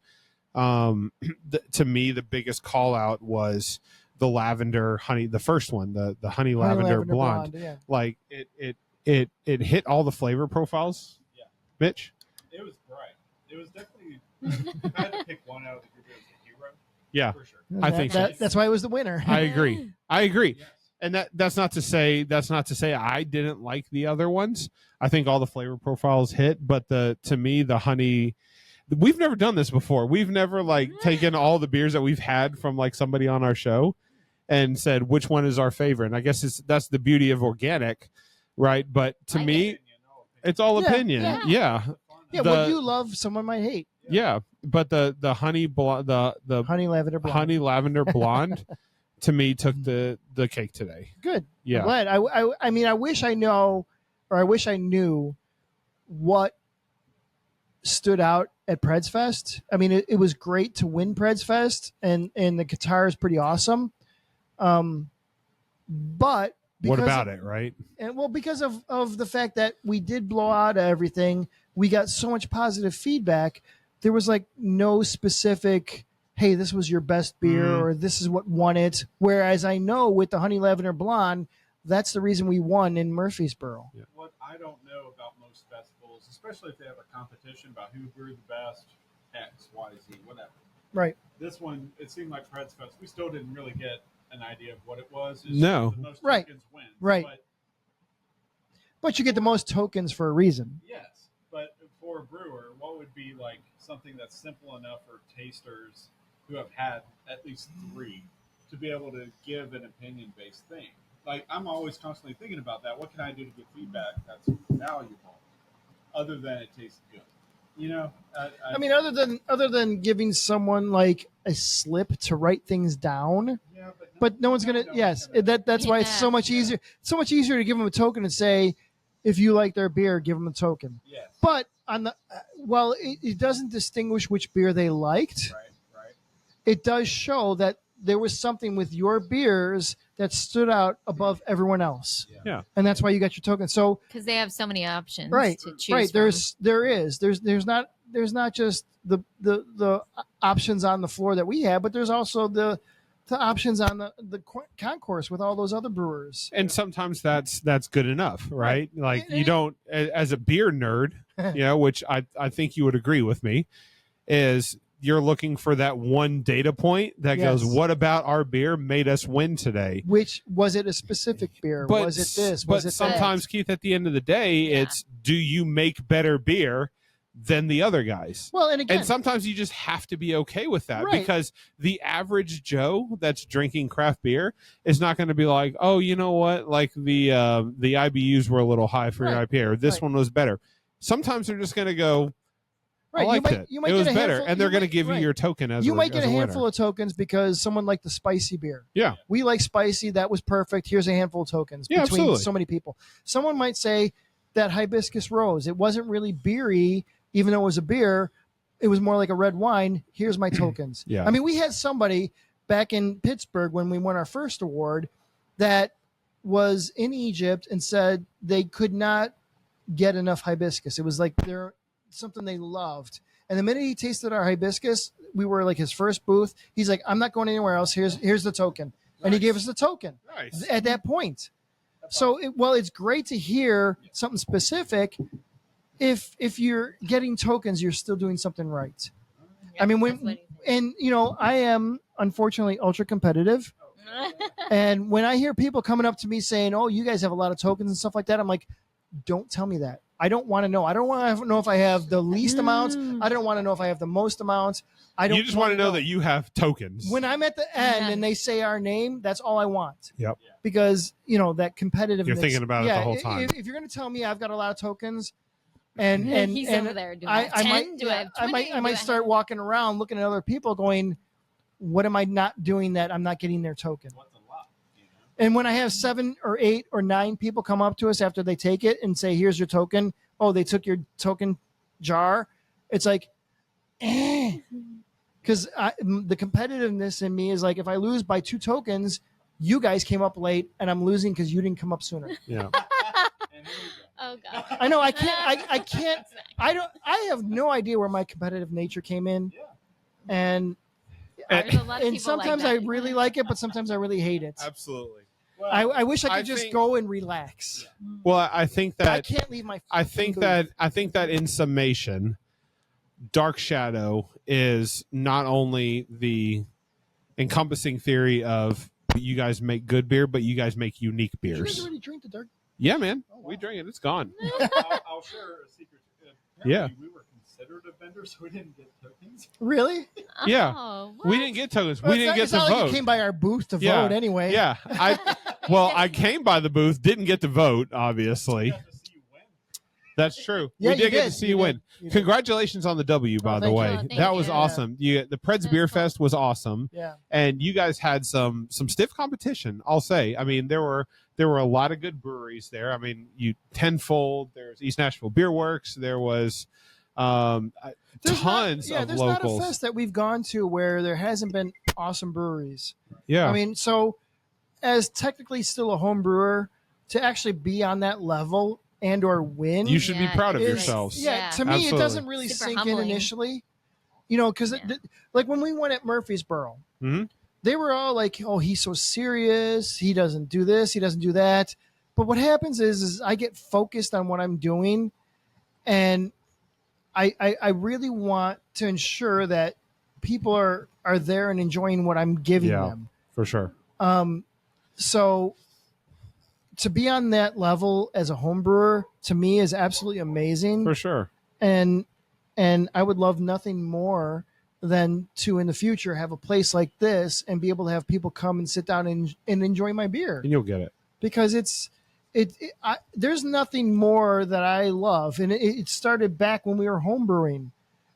To me, the biggest call out was the lavender honey, the first one, the honey lavender blonde. Yeah. Like it hit all the flavor profiles. Yeah. Mitch? It was bright. It was definitely. If I had to pick one out of the group, it was the hero. Yeah. For sure. I think so. That's why it was the winner. I agree. Yes. And that's not to say I didn't like the other ones. I think all the flavor profiles hit, but to me the honey, we've never done this before. We've never like taken all the beers that we've had from like somebody on our show and said which one is our favorite. And I guess that's the beauty of organic, right? But to me, it's all opinion. Yeah. What you love, someone might hate. Yeah, but the honey the Honey lavender blonde. honey lavender blonde to me took the cake today. Good. Yeah. I'm glad. I mean, I wish I knew what stood out at Preds Fest. I mean, it was great to win Preds Fest, and the guitar is pretty awesome. But What about it, right? And well, because of the fact that we did blow out everything, we got so much positive feedback. There was like no specific, hey, this was your best beer or this is what won it. Whereas I know with the Honey Lavender Blonde, that's the reason we won in Murfreesboro. Yeah. What I don't know about most festivals, especially if they have a competition about who brewed the best, X, Y, Z, whatever. Right. This one, it seemed like Preds Fest. We still didn't really get an idea of what it was. It's No. the most Right. tokens wins. Right. But you get the most tokens for a reason. Yes, but for a brewer, what would be like something that's simple enough for tasters who have had at least 3 to be able to give an opinion-based thing? Like, I'm always constantly thinking about that. What can I do to get feedback that's valuable, other than it tastes good? You know, I mean, other than giving someone like a slip to write things down. yeah, But no one's gonna. Yes, that's why it's so much easier. So much easier to give them a token and say, if you like their beer, give them a token. Yes. But on the it doesn't distinguish which beer they liked. Right. It does show that there was something with your beers that stood out above everyone else. Yeah. And that's why you got your token. So because they have so many options right, to choose right. from. There's not just the options on the floor that we have, but there's also the options on the concourse with all those other brewers. And sometimes that's good enough, right? Like you don't, as a beer nerd, which I think you would agree with me, is you're looking for that one data point that goes, what about our beer made us win today? Which was it a specific beer? Was it this? Was but it sometimes, that? Keith, at the end of the day, it's do you make better beer than the other guys? Well, and sometimes you just have to be okay with that, right. because the average Joe that's drinking craft beer is not going to be like, oh, you know what? Like the IBUs were a little high for your IPA, or this one was better. Sometimes they're just going to go, I liked it. It was better, and they're going to give you your token as you might get a handful winner. of tokens because someone liked the spicy beer. Yeah, we like spicy. That was perfect. Here's a handful of tokens between absolutely. So many people. Someone might say that hibiscus rose. It wasn't really beery, even though it was a beer. It was more like a red wine. Here's my tokens. Yeah. I mean, we had somebody back in Pittsburgh when we won our first award that was in Egypt and said they could not get enough hibiscus. It was like they're something they loved. And the minute he tasted our hibiscus, we were like his first booth. He's like, I'm not going anywhere else. Here's the token. Nice. And he gave us the token at that point. So, it's great to hear something specific. If you're getting tokens, you're still doing something right. I mean, I am unfortunately ultra competitive. And when I hear people coming up to me saying, oh, you guys have a lot of tokens and stuff like that, I'm like, don't tell me that. I don't want to know. I don't want to know if I have the least amounts. I don't want to know if I have the most amounts. You just want to know that you have tokens. When I'm at the end and they say our name, that's all I want. Yep. Because, that competitiveness. You're thinking about it the whole time. If you're going to tell me I've got a lot of tokens, and he's over there doing I might start walking around looking at other people going, what am I not doing that I'm not getting their token? And when I have 7 or 8 or 9 people come up to us after they take it and say, here's your token. Oh, they took your token jar. It's like, because the competitiveness in me is like, if I lose by 2 tokens, you guys came up late and I'm losing because you didn't come up sooner. Yeah. Oh God. I know. I can't. I have no idea where my competitive nature came in. And sometimes I really like it, but sometimes I really hate it. Absolutely. Well, I wish I could just go and relax. Well, I think that I can't leave my. I think that in summation, Dark Shadow is not only the encompassing theory of you guys make good beer, but you guys make unique Did you guys beers. already drink the dark? Yeah, man. Oh, wow. We drink it. It's gone. I'll share a secret. Yeah. We were considered a vendor, so we didn't get tokens. Really? Yeah. Oh, We what? didn't get tokens. Well, We didn't get it's to not vote. like you came by our booth to Yeah. vote anyway. Yeah. I came by the booth, didn't get to vote, obviously. Got to see you win. That's true. Yeah, we you did get did. to see You you did. win. You did. Congratulations on the W, by the thank way. you. Oh, thank That was you. awesome. The Preds That's Beer cool. Fest was awesome. Yeah. And you guys had some stiff competition, I'll say. I mean, there were a lot of good breweries there. I mean, Tenfold, there's East Nashville Beer Works, there was There's tons not, of there's locals. not a fest that we've gone to where there hasn't been awesome breweries. Yeah. I mean, so as technically still a home brewer, to actually be on that level and or win, you should be Yeah, proud of is- yourselves. Yeah, Yeah. to me, Absolutely. it doesn't really Super sink humbling. in initially. You know, because Yeah. like when we went at Murfreesboro, Mhm. they were all like, "Oh, he's so serious. He doesn't do this. He doesn't do that." But what happens is I get focused on what I'm doing, and I really want to ensure that people are there and enjoying what I'm giving Yeah. them. For sure. So to be on that level as a home brewer to me is absolutely amazing. For sure. And I would love nothing more than to in the future have a place like this and be able to have people come and sit down and enjoy my beer, And you'll get it. because there's nothing more that I love. And it started back when we were home brewing,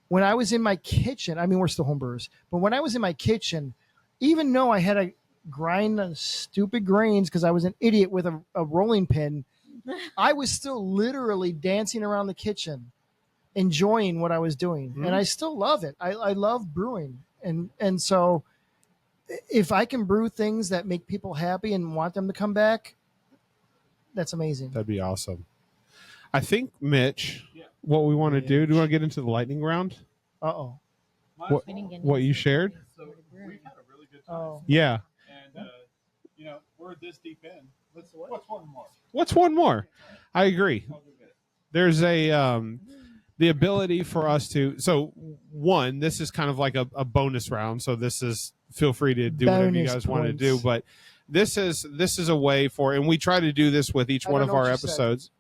when I was in my kitchen. I mean, we're still home brewers, but when I was in my kitchen, even though I had to grind the stupid grains because I was an idiot with a rolling pin, I was still literally dancing around the kitchen, enjoying what I was doing. Mhm. And I still love it. I love brewing. And so if I can brew things that make people happy and want them to come back, that's amazing. That'd be awesome. I think, Mitch, what we want to do we want to get into the lightning round? Uh-oh. What, We didn't get what you shared? So we've had a really good time. Oh. Yeah. And, we're this deep in. What's one more? What's one more? I agree. I'll go get it. There's the ability for us to. So one, this is kind of like a bonus round. So this is, feel free to do whatever you Bonus guys want to points. do. But this is a way for, and we try to do this with each I one don't of know our what you said. episodes.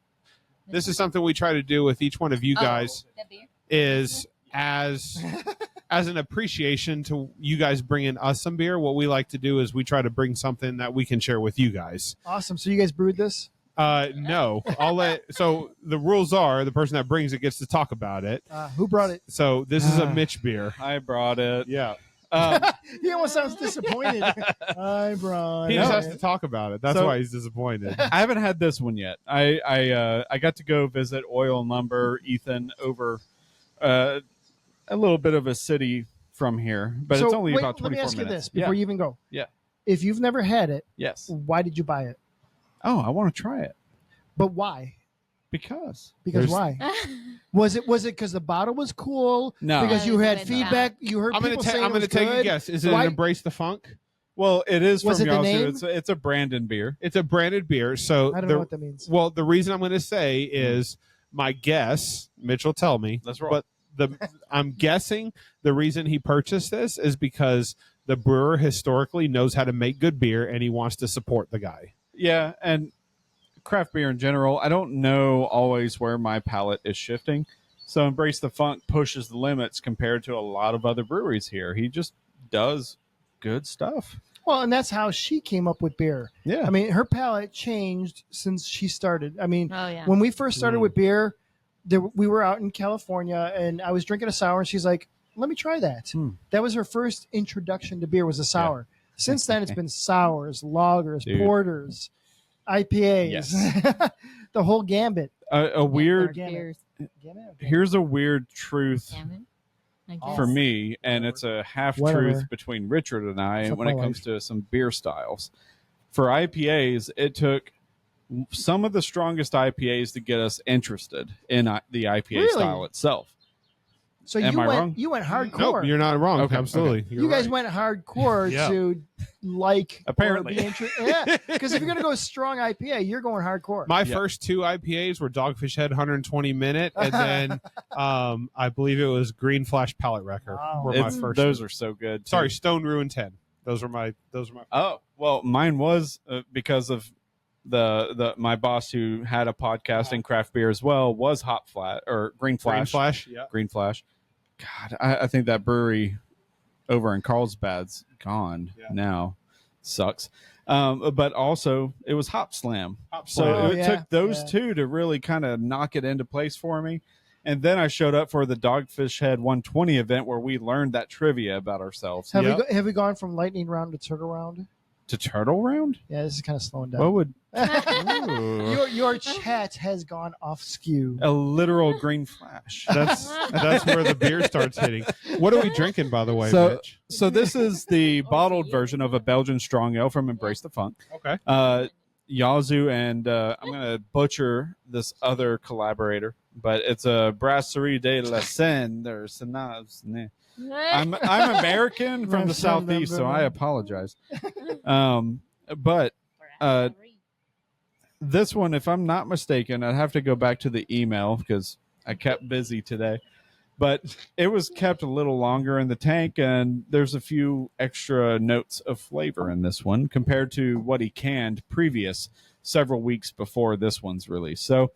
This is something we try to do with each one of you guys. That beer? Is as an appreciation to you guys bringing us some beer. What we like to do is we try to bring something that we can share with you guys. Awesome. So you guys brewed this? No, I'll let. So the rules are the person that brings it gets to talk about it. Who brought it? So this is a Mitch beer. I brought it. Yeah, He almost sounds disappointed. I brought he just has it. to talk about it. That's So- why he's disappointed. I haven't had this one yet. I got to go visit Oil and Lumber, Ethan, over a little bit of a city from here, but it's only wait, about 24 let me ask minutes. you this before you even go. Yeah. If you've never had it, Yes. why did you buy it? Oh, I want to try it But why? because Because There's- why? Was it because the bottle was cool? No. Because you Yeah, had it's feedback. You heard I'm people saying gonna it was take a good. guess. Is it Why- an Embrace the Funk? Well, it is Was from it the Yazoo. name? It's a Brandon beer. It's a branded beer. So I don't the- know what that means. Well, the reason I'm going to say is my guess. Mitch will tell me. Let's roll. But I'm guessing the reason he purchased this is because the brewer historically knows how to make good beer and he wants to support the guy. Yeah, and craft beer in general, I don't know always where my palate is shifting. So Embrace the Funk pushes the limits compared to a lot of other breweries here. He just does good stuff. Well, and that's how she came up with beer. Yeah. I mean, her palate changed since she started. I mean, Oh, yeah. when we first started Mm. with beer, we were out in California, and I was drinking a sour, and she's like, "Let me try that." Hmm. That was her first introduction to beer, was a sour. Since then, it's been sours, lagers, Dude. porters, IPAs, Yes. the whole gambit. A weird. Gambit. Beers. Gambit? Here's a weird truth Damn it. I guess. for me, and it's a half Whatever. truth between Richard and I Fuck when my it comes life. to some beer styles. For IPAs, it took some of the strongest IPAs to get us interested in the IPA Really? style itself. So Am you I went, wrong? you went hardcore. Nope, you're not wrong. Okay, Absolutely. okay. You're You guys right. went hardcore Yeah. to like or Apparently. be yeah, because if you're gonna go strong IPA, you're going hardcore. My Yeah. first two IPAs were Dogfish Head 120 minute, and then I believe it was Green Flash Palette Wrecker. Wow. Were my It's- first. those are so good. too. Sorry, Stone Ruin 10. Those are my. Oh, well, mine was because of my boss who had a podcast in craft beer as well was Hop Flat or Green Flash. Yeah. Green Flash. God, I think that brewery over in Carlsbad's gone now. Sucks. But also it was Hop Slam. So it took those two to really kind of knock it into place for me. And then I showed up for the Dogfish Head 120 event where we learned that trivia about ourselves. Have we gone from lightning round to turtle round? To turtle round? Yeah, this is kind of slowing down. What would your chat has gone off skew. a literal green flash? That's where the beer starts hitting. What are we drinking, by the way, Mitch? So this is the bottled version of a Belgian strong ale from Embrace the Funk. Okay. Yazoo and I'm going to butcher this other collaborator, but it's a Brasserie de la Seine. I'm American from the Southeast, so I apologize. But this one, if I'm not mistaken, I'd have to go back to the email because I kept busy today. But it was kept a little longer in the tank, and there's a few extra notes of flavor in this one compared to what he canned previous several weeks before this one's release. So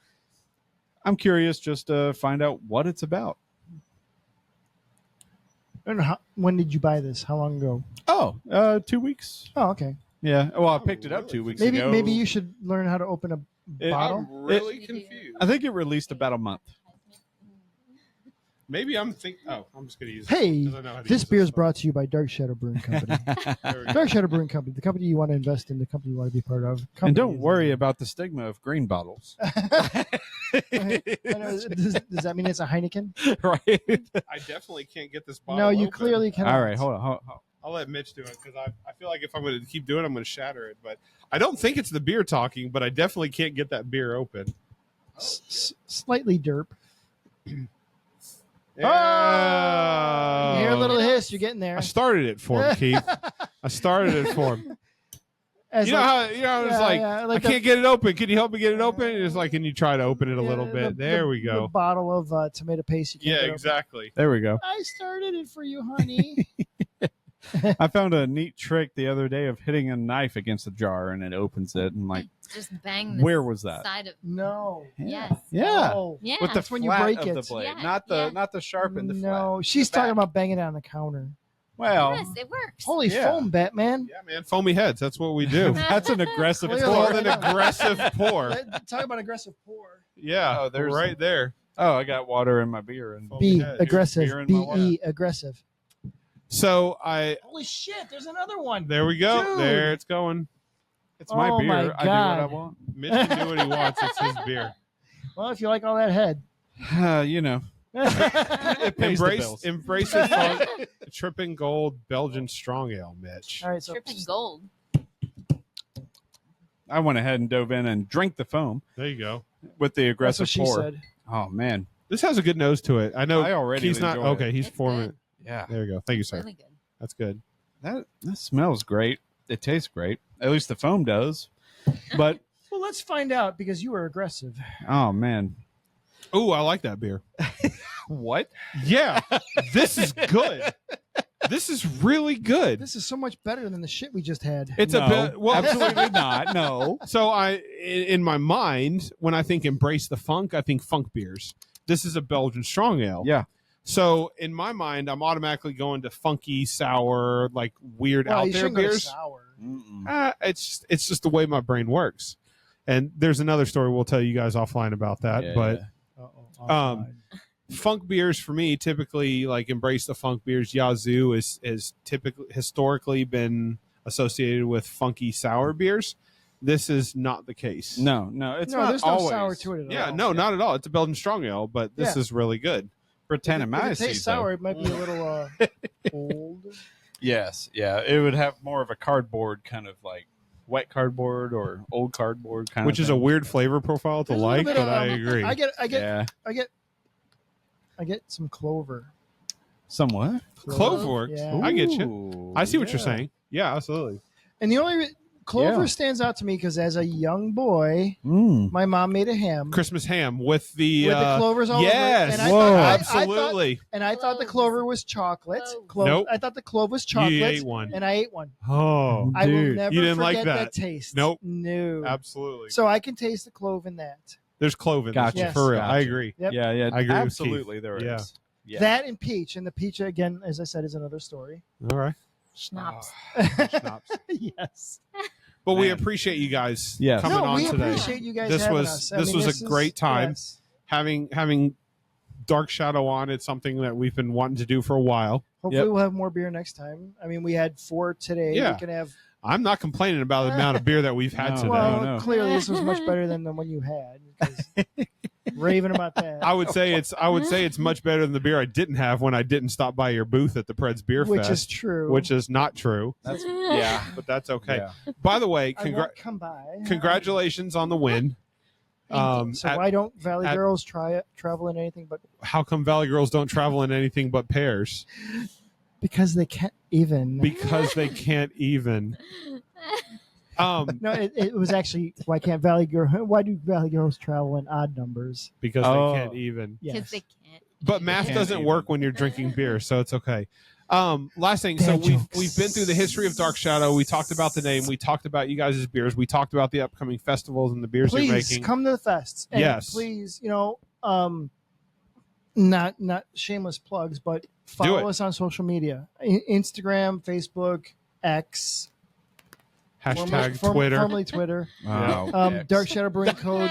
I'm curious just to find out what it's about. And when did you buy this? How long ago? 2 weeks. Oh, okay. Yeah. Well, I picked it up 2 weeks ago. Maybe you should learn how to open a bottle. I'm really confused. I think it released about a month. Maybe I'm thinking. Oh, I'm just gonna use. Hey, it 'cause I know how to this use beer is brought to you by Dark Shadow Brewing Company. Dark Shadow Brewing Company, the company you want to invest in, the company you want to be part of. And don't worry about the stigma of green bottles. Does that mean it's a Heineken? Right. I definitely can't get this bottle. No, you open. clearly cannot. All right, hold on. I'll let Mitch do it because I feel like if I'm going to keep doing it, I'm going to shatter it. But I don't think it's the beer talking, but I definitely can't get that beer open. Slightly derp. Yeah. You hear a little hiss. You're getting there. I started it for him, Keith. I started it for him. As It's like I can't get it open. Can you help me get it open? It's like, can you try to open it a little bit? There we go. The bottle of tomato paste. You can't get open. Exactly. There we go. I started it for you, honey. I found a neat trick the other day of hitting a knife against a jar and it opens it and like just bang the where was that? side of No. yes. Yeah. Oh. Yeah. With the That's when you flat break of it. the blade, Yeah, not the sharp and the flat. No, she's The back. talking about banging it on the counter. Well, yes, it works. Holy Yeah. foam, Batman. Yeah, man. Foamy heads. That's what we do. that's an aggressive Clearly. It's called pour. an aggressive pour. Talk about aggressive pour. Yeah. Oh, there's right there. Oh, I got water in my beer and Foamy B, heads. aggressive. Beer in my water. B-E, aggressive. So Holy shit, there's another one. there we go. Dude. There it's going. it's my Oh beer. my I do what I God. want. Mitch can do what he wants. It's his beer. Well, if you like all that head. You know, It pays the bills. embrace the funk. Tripping Gold Belgian Strong Ale, Mitch. All right, so Tripping gold. I went ahead and dove in and drank the foam There you go. with the that's aggressive what she pour. said. Oh man, This has a good nose to it. I know. I already he's not enjoy it. okay. He's It's forming. good. yeah, There you go. Thank you, sir. Really good. That's good. that smells great. It tastes great. At least the foam does. But Well, let's find out because you were aggressive. oh man, Oh, I like that beer. what? Yeah, this is good. This is really good. This is so much better than the shit we just had. It's No, a bit. Well, absolutely not. No. So in my mind, when I think embrace the funk, I think funk beers. This is a Belgian strong ale. Yeah. So in my mind, I'm automatically going to funky, sour, like weird Well, out you there shouldn't go to beers. sour. Mm-mm. It's just the way my brain works. And there's another story we'll tell you guys offline about that. Yeah. But Uh-oh. funk beers for me, typically like embrace the funk beers. Yazoo is typically historically been associated with funky sour beers. This is not the case. No, it's not there's no always. sour to it at Yeah, all. no, not at all. It's a Belgian strong ale, but this Yeah. is really good. For If Tannin it Mouse tastes sour, it might be a little old. Yes, yeah, it would have more of a cardboard kind of like wet cardboard or old cardboard kind Which of is a thing. weird flavor profile to There's a like, little bit but of, I agree. I get Yeah, I get some clover. somewhat. Clover works. Yeah. I get you. Ooh, I see what you're Yeah. saying. Yeah, absolutely. And the only Clover stands out to me because as a young boy, Mm. my mom made a ham Christmas ham with the clovers all yes, over it. And Whoa. absolutely. I thought the clover was chocolate. Nope. I thought the clove was chocolate. You ate one. And I ate one. Oh, I will Dude. never You didn't forget like that. taste. Nope. No. absolutely. So I can taste the clove in that. There's clove in Gotcha. this, Yes. for real. Gotcha. I agree. Yep. Yeah, I agree with absolutely. Keith. There is. Yeah. Yeah. That and peach. And the peach, again, as I said, is another story. All right. Schnapps. Schnapps. Yes. But we Man. appreciate you guys Yes. coming No, on we today. appreciate you guys This having was us. this was a great time. yes. Having Dark Shadow on, it's something that we've been wanting to do for a while. Hopefully Yep. we'll have more beer next time. I mean, we had 4 today. Yeah. We can have. I'm not complaining about the amount of beer that we've had No. today. Well, no. clearly this was much better than the one you had. because raving about that. I would say it's much better than the beer I didn't have when I didn't stop by your booth at the Preds Beer Which Fest, is true. which is not true. That's yeah. But that's okay. Yeah. By the way, I won't come by. congratulations on the win. So at- why don't Valley at- Girls travel in anything but how come Valley Girls don't travel in anything but pairs? because they can't even. Because they can't even. No, it was actually why do Valley Girls travel in odd numbers? Because Oh. they can't even. Because Yes. they can't. But math Can't doesn't even. work when you're drinking beer, so it's okay. Last thing, so Bad we've jokes. been through the history of Dark Shadow. We talked about the name. We talked about you guys' beers. We talked about the upcoming festivals and the beers you're Please making. come to the fests. And Yes. please, not shameless plugs, but follow it. us on social media: Instagram, Facebook, X, Hashtag Twitter. formerly Twitter. Wow. X. Dark Shadow Brewing Code.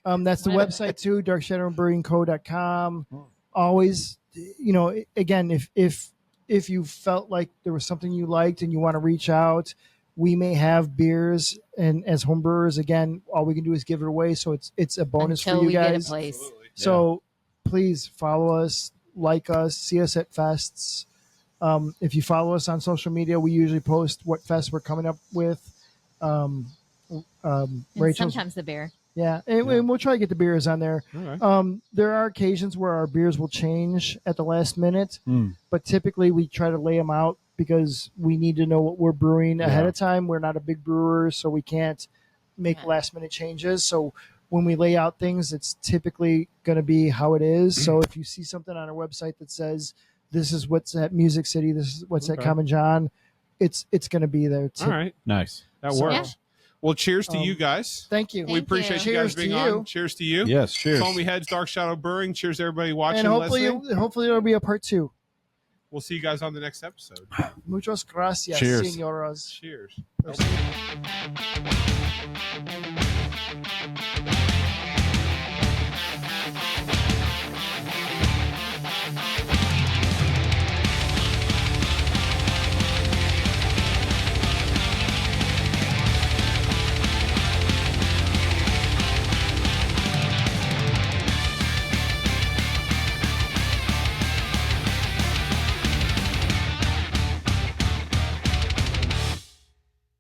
That's the website too, darkshadowbrewingco.com. Always, again, if you felt like there was something you liked and you want to reach out, we may have beers, and as home brewers, again, all we can do is give it away. So it's a bonus Until for you we guys. get a place. So please follow us, like us, see us at fests. If you follow us on social media, we usually post what fest we're coming up with. And Rachel's, sometimes the beer. yeah, and we'll try to get the beers on there. All right. There are occasions where our beers will change at the last minute, Mm. but typically we try to lay them out because we need to know what we're brewing ahead of time. We're not a big brewer, so we can't make last minute changes. So when we lay out things, it's typically going to be how it is. So if you see something on our website that says this is what's at Music City, this is what's at Okay. Common John, it's going to be there too. All right. Nice. That So- works. Yeah. Well, cheers to you guys. Thank you. We Thank appreciate you. you guys Cheers being to you. on. Cheers to you. Yes. Cheers. Foamy Heads, Dark Shadow Brewing. Cheers to everybody watching. And hopefully, listening. there'll be a part 2. We'll see you guys on the next episode. Muchas gracias, Cheers. señoras. Cheers. Or-